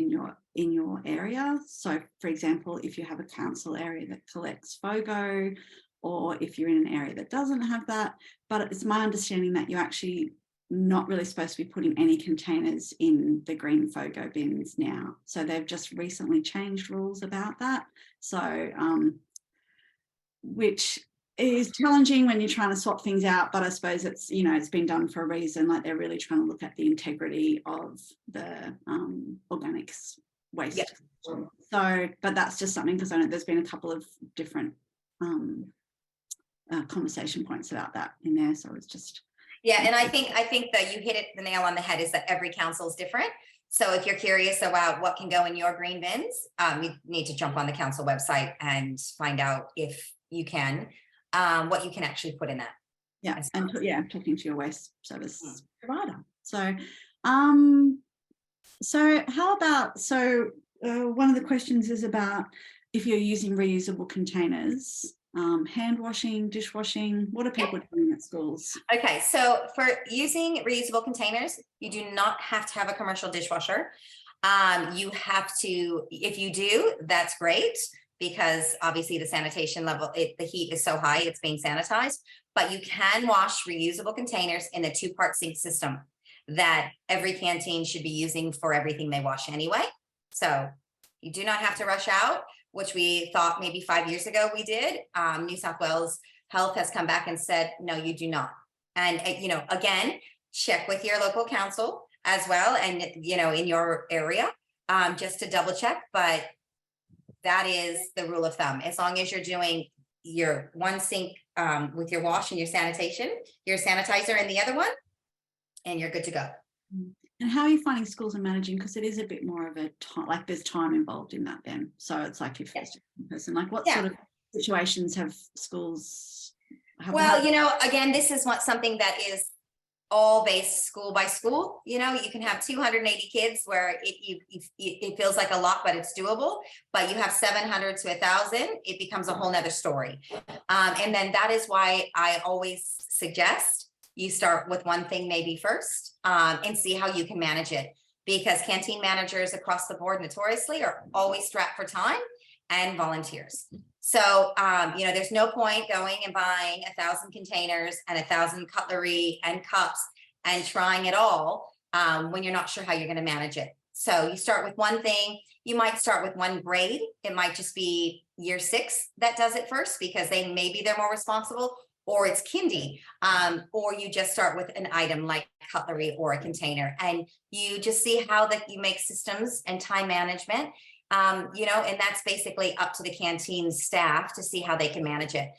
in your area. So, for example, if you have a council area that collects FOGO, or if you're in an area that doesn't have that, but it's my understanding that you're actually not really supposed to be putting any containers in the green FOGO bins now. So they've just recently changed rules about that. So, which is challenging when you're trying to swap things out, but I suppose it's, you know, it's been done for a reason. Like they're really trying to look at the integrity of the organics waste. Yeah. So, but that's just something, because I know there's been a couple of different conversation points about that in there. So it's just. Yeah, and I think that you hit it the nail on the head, is that every council is different. So if you're curious about what can go in your green bins, you need to jump on the council website and find out, if you can, what you can actually put in that. Yeah, and yeah, talking to your waste service provider. So, so how about, one of the questions is about if you're using reusable containers, hand washing, dishwashing, what are people doing at schools? Okay, so for using reusable containers, you do not have to have a commercial dishwasher. You have to, if you do, that's great, because obviously the sanitation level, the heat is so high, it's being sanitized, but you can wash reusable containers in the 2-part sink system that every canteen should be using for everything they wash anyway. So you do not have to rush out, which we thought maybe 5 years ago we did. New South Wales Health has come back and said, no, you do not. And, you know, again, check with your local council as well, and, you know, in your area, just to double check. But that is the rule of thumb. As long as you're doing your one sink with your wash and your sanitation, your sanitizer in the other one, and you're good to go. And how are you finding schools are managing? Because it is a bit more of a time, like there's time involved in that then. So it's like if there's a person, like what sort of situations have schools? Well, you know, again, this is something that is all based school by school. You know, you can have 280 kids where it feels like a lot, but it's doable. But you have 700 to 1,000, it becomes a whole nother story. And then that is why I always suggest you start with one thing maybe first, and see how you can manage it, because canteen managers across the board notoriously are always strapped for time and volunteers. So, you know, there's no point going and buying 1,000 containers and 1,000 cutlery and cups and trying it all when you're not sure how you're going to manage it. So you start with one thing. You might start with one grade. It might just be year 6 that does it first, because maybe they're more responsible, or it's kindy, or you just start with an item like cutlery or a container, and you just see how that you make systems and time management. You know, and that's basically up to the canteen staff to see how they can manage it.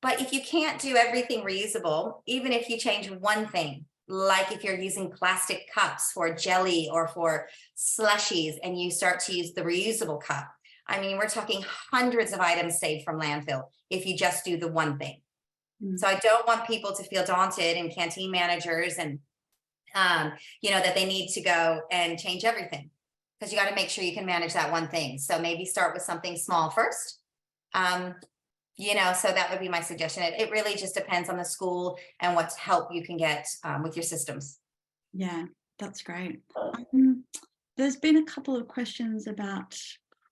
But if you can't do everything reusable, even if you change one thing, like if you're using plastic cups for jelly or for slushies, and you start to use the reusable cup, I mean, we're talking hundreds of items saved from landfill if you just do the one thing. So I don't want people to feel daunted, and canteen managers, and you know, that they need to go and change everything, because you got to make sure you can manage that one thing. So maybe start with something small first. You know, so that would be my suggestion. It really just depends on the school and what help you can get with your systems. Yeah, that's great. There's been a couple of questions about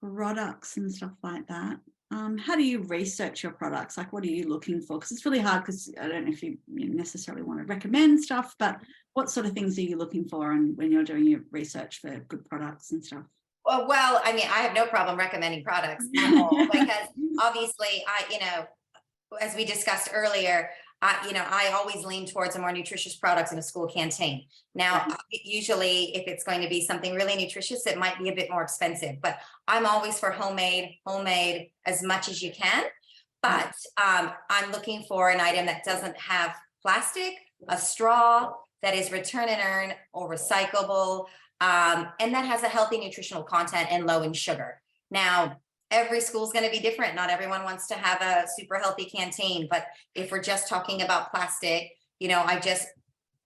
products and stuff like that. How do you research your products? Like, what are you looking for? Because it's really hard, because I don't know if you necessarily want to recommend stuff, but what sort of things are you looking for, and when you're doing your research for good products and stuff? Well, I mean, I have no problem recommending products at all, because obviously you know, as we discussed earlier, you know, I always lean towards a more nutritious products in a school canteen. Now, usually if it's going to be something really nutritious, it might be a bit more expensive, but I'm always for homemade as much as you can. But I'm looking for an item that doesn't have plastic, a straw, that is return and earn or recyclable, and that has a healthy nutritional content and low in sugar. Now, every school is going to be different. Not everyone wants to have a super healthy canteen, but if we're just talking about plastic, you know,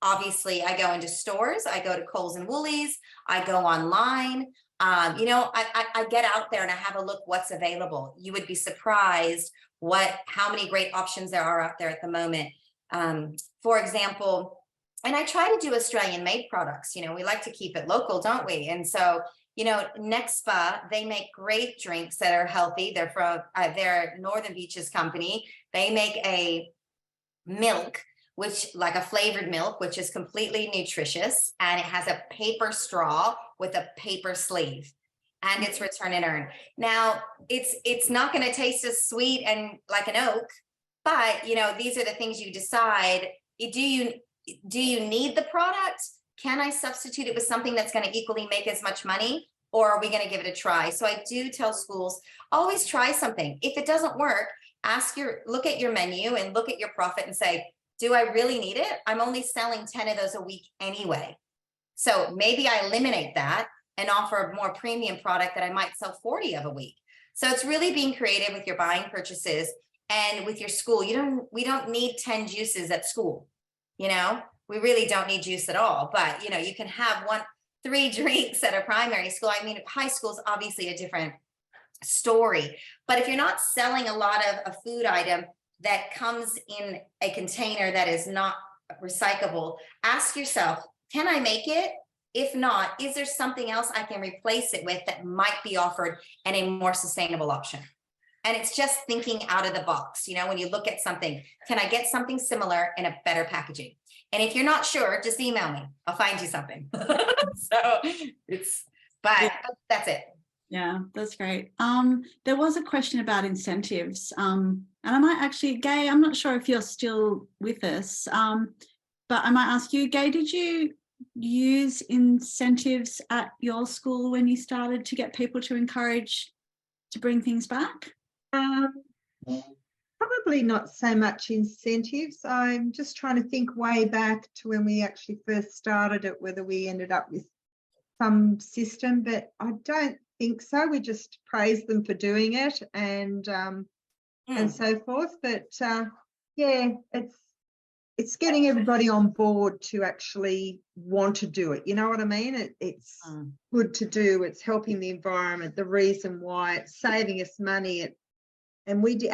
obviously I go into stores, I go to Coles and Woolies, I go online, You know, I get out there and I have a look what's available. You would be surprised how many great options there are out there at the moment. For example, and I try to do Australian made products. You know, we like to keep it local, don't we? And so, you know, Nexpa, they make great drinks that are healthy. They're from their Northern Beaches company. They make a milk, which like a flavored milk, which is completely nutritious, and it has a paper straw with a paper sleeve, and it's return and earn. Now, it's not going to taste as sweet and like an oak, but you know, these are the things you decide. Do you need the product? Can I substitute it with something that's going to equally make as much money, or are we going to give it a try? So I do tell schools, always try something. If it doesn't work, look at your menu and look at your profit and say, do I really need it? I'm only selling 10 of those a week anyway. So maybe I eliminate that and offer a more premium product that I might sell 40 of a week. So it's really being creative with your buying purchases and with your school. We don't need 10 juices at school. You know, we really don't need juice at all, but you know, you can have 3 drinks at a primary school. I mean, high school is obviously a different story, but if you're not selling a lot of a food item that comes in a container that is not recyclable, ask yourself, can I make it? If not, is there something else I can replace it with that might be offered and a more sustainable option? And it's just thinking out of the box. You know, when you look at something, can I get something similar in a better packaging? And if you're not sure, just email me. I'll find you something. So that's it. Yeah, that's great. There was a question about incentives. And I might actually, Gaye, I'm not sure if you're still with us, but I might ask you, Gaye, did you use incentives at your school when you started to get people to encourage to bring things back? Probably not so much incentives. I'm just trying to think way back to when we actually first started it, whether we ended up with some system, but I don't think so. We just praised them for doing it and so forth. But yeah, it's getting everybody on board to actually want to do it. You know what I mean? It's good to do. It's helping the environment. The reason why it's saving us money. And we did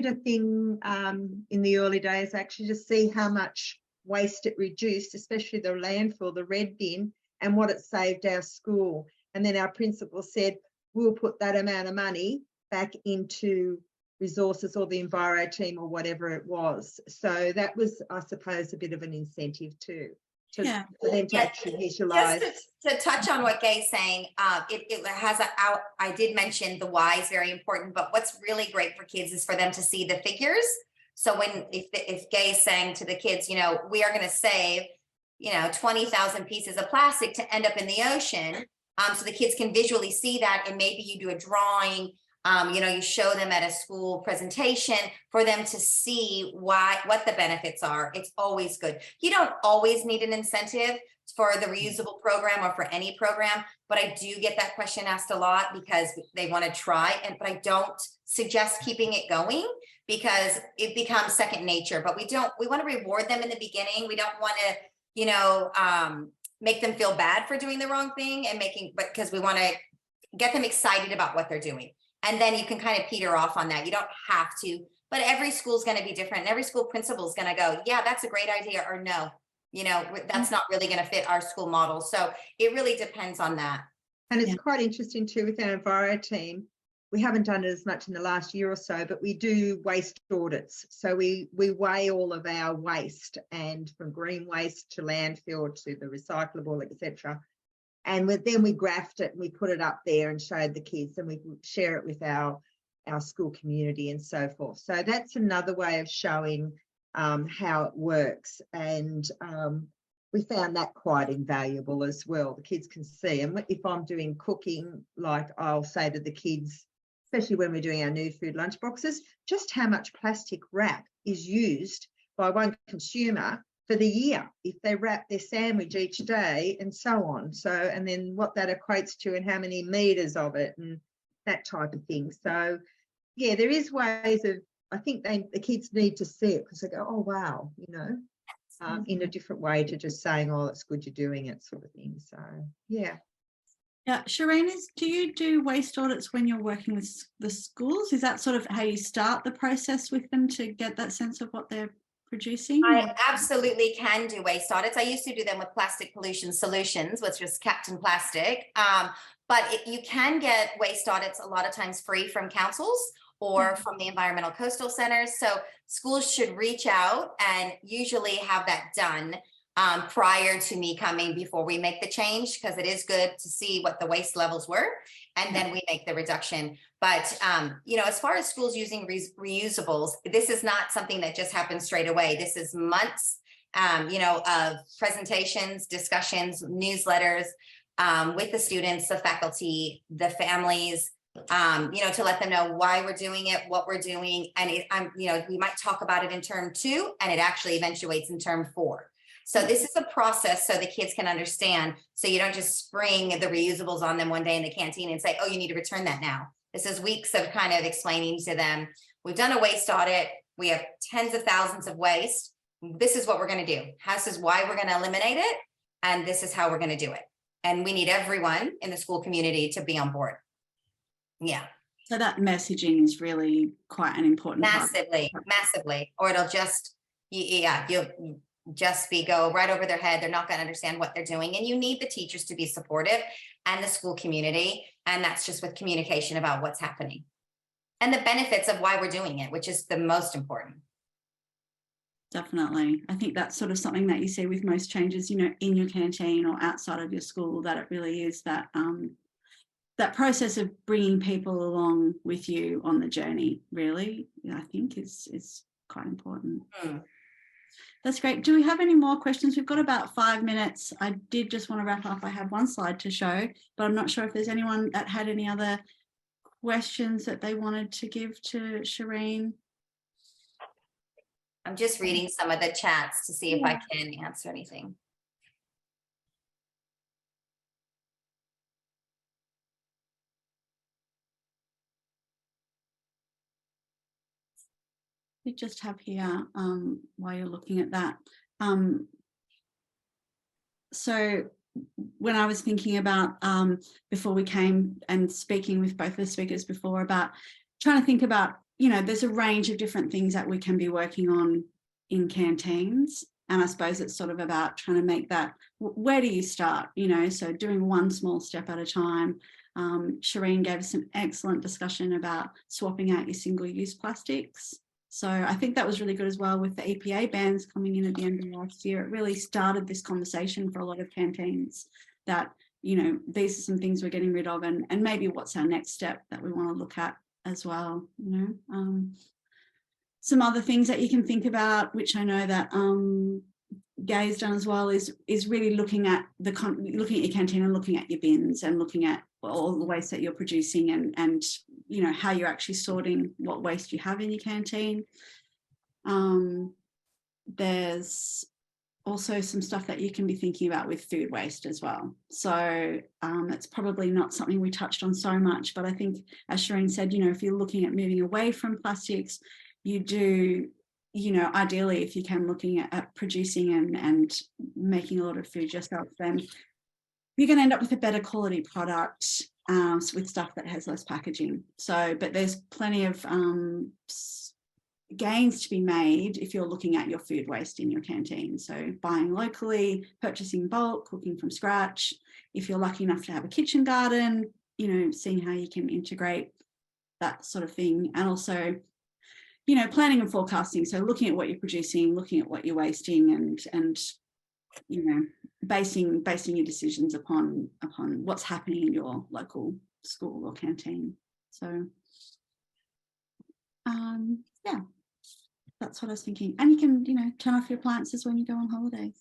a thing in the early days actually to see how much waste it reduced, especially the landfill, the red bin, and what it saved our school. And then our principal said, we'll put that amount of money back into resources or the enviro team or whatever it was. So that was, I suppose, a bit of an incentive too. For them to actually visualize. Just to touch on what Gaye's saying, it has I did mention the why is very important, but what's really great for kids is for them to see the figures. So if Gaye's saying to the kids, you know, we are going to save, you know, 20,000 pieces of plastic to end up in the ocean, so the kids can visually see that, and maybe you do a drawing. You know, you show them at a school presentation for them to see what the benefits are. It's always good. You don't always need an incentive for the reusable program or for any program, but I do get that question asked a lot because they want to try, but I don't suggest keeping it going because it becomes second nature. But we want to reward them in the beginning. We don't want to, you know, make them feel bad for doing the wrong thing but because we want to get them excited about what they're doing. And then you can kind of peter off on that. You don't have to, but every school is going to be different. And every school principal is going to go, yeah, that's a great idea, or no, you know, that's not really going to fit our school model. So it really depends on that. And it's quite interesting too with our enviro team. We haven't done it as much in the last year or so, but we do waste audits. So we weigh all of our waste, and from green waste to landfill to the recyclable, etc. And then we graphed it and we put it up there and showed the kids, and we share it with our school community and so forth. So that's another way of showing how it works. And we found that quite invaluable as well. The kids can see. And if I'm doing cooking, like I'll say to the kids, especially when we're doing our new food lunch boxes, just how much plastic wrap is used by one consumer for the year if they wrap their sandwich each day and so on. So, and then what that equates to and how many meters of it and that type of thing. So yeah, there is ways of, I think the kids need to see it because they go, oh wow, you know, in a different way to just saying, oh, it's good you're doing it sort of thing. So yeah. Yeah, Sherene, do you do waste audits when you're working with the schools? Is that sort of how you start the process with them to get that sense of what they're producing? I absolutely can do waste audits. I used to do them with Plastic Pollution Solutions, which was Captain Plastic. But you can get waste audits a lot of times free from councils or from the environmental coastal centers. So schools should reach out and usually have that done prior to me coming before we make the change, because it is good to see what the waste levels were, and then we make the reduction. But as far as schools using reusables, this is not something that just happens straight away. This is months, of presentations, discussions, newsletters with the students, the faculty, the families, to let them know why we're doing it, what we're doing. And we might talk about it in term 2, and it actually eventuates in term 4. So this is a process so the kids can understand. So you don't just spring the reusables on them one day in the canteen and say, oh, you need to return that now. This is weeks of kind of explaining to them, we've done a waste audit. We have tens of thousands of waste. This is what we're going to do. This is why we're going to eliminate it. And this is how we're going to do it. And we need everyone in the school community to be on board. Yeah. So that messaging is really quite an important massively, or it'll just, you'll just go right over their head. They're not going to understand what they're doing. And you need the teachers to be supportive and the school community. And that's just with communication about what's happening and the benefits of why we're doing it, which is the most important. Definitely. I think that's sort of something that you see with most changes, in your canteen or outside of your school, that it really is that that process of bringing people along with you on the journey, really, I think is quite important. That's great. Do we have any more questions? We've got about 5 minutes. I did just want to wrap up. I have one slide to show, but I'm not sure if there's anyone that had any other questions that they wanted to give to Sherene. I'm just reading some of the chats to see if I can answer anything. We just have here while you're looking at that. So when I was thinking about before we came and speaking with both the speakers before about trying to think about, there's a range of different things that we can be working on in canteens. And I suppose it's sort of about trying to make that, where do you start? So doing one small step at a time. Sherene gave us some excellent discussion about swapping out your single-use plastics. So I think that was really good as well with the EPA bans coming in at the end of last year. It really started this conversation for a lot of canteens that, these are some things we're getting rid of, and maybe what's our next step that we want to look at as well. Some other things that you can think about, which I know that Gaye's done as well, is really looking at your canteen and looking at your bins and looking at all the waste that you're producing and how you're actually sorting what waste you have in your canteen. There's also some stuff that you can be thinking about with food waste as well. So it's probably not something we touched on so much, but I think, as Sherene said, if you're looking at moving away from plastics, you do, ideally, if you can, looking at producing and making a lot of food yourself, then you're going to end up with a better quality product with stuff that has less packaging. So, but there's plenty of gains to be made if you're looking at your food waste in your canteen. So buying locally, purchasing bulk, cooking from scratch. If you're lucky enough to have a kitchen garden, seeing how you can integrate that sort of thing. And also, planning and forecasting. So looking at what you're producing, looking at what you're wasting, and basing your decisions upon what's happening in your local school or canteen. So yeah, that's what I was thinking. And you can turn off your appliances when you go on holidays.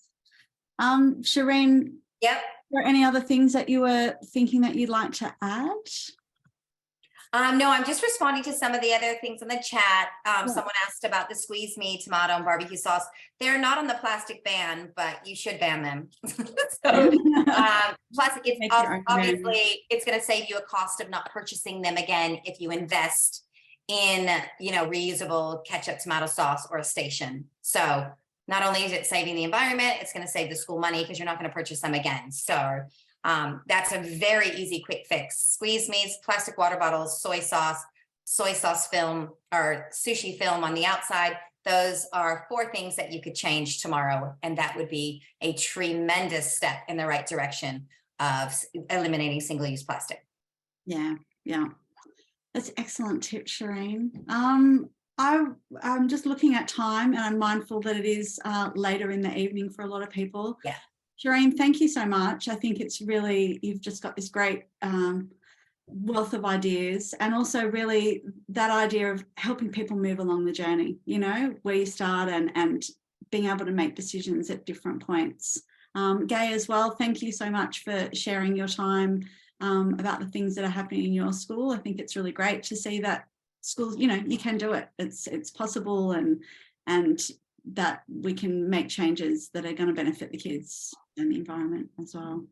Sherene, yep, are there any other things that you were thinking that you'd like to add? No, I'm just responding to some of the other things in the chat. Someone asked about the squeeze me tomato and barbecue sauce. They're not on the plastic ban, but you should ban them. So plastic, obviously it's going to save you a cost of not purchasing them again if you invest in, reusable ketchup, tomato sauce, or a station. So not only is it saving the environment, it's going to save the school money because you're not going to purchase them again. So That's a very easy, quick fix. Squeeze meats, plastic water bottles, soy sauce film, or sushi film on the outside. Those are 4 things that you could change tomorrow. And that would be a tremendous step in the right direction of eliminating single-use plastic. Yeah. That's excellent tip, Sherene. I'm just looking at time, and I'm mindful that it is later in the evening for a lot of people. Yeah. Sherene, thank you so much. I think it's really, you've just got this great wealth of ideas, and also really that idea of helping people move along the journey, you know, where you start and being able to make decisions at different points. Gaye as well, thank you so much for sharing your time about the things that are happening in your school. I think it's really great to see that schools, you know, you can do it. It's possible, and that we can make changes that are going to benefit the kids and the environment as well.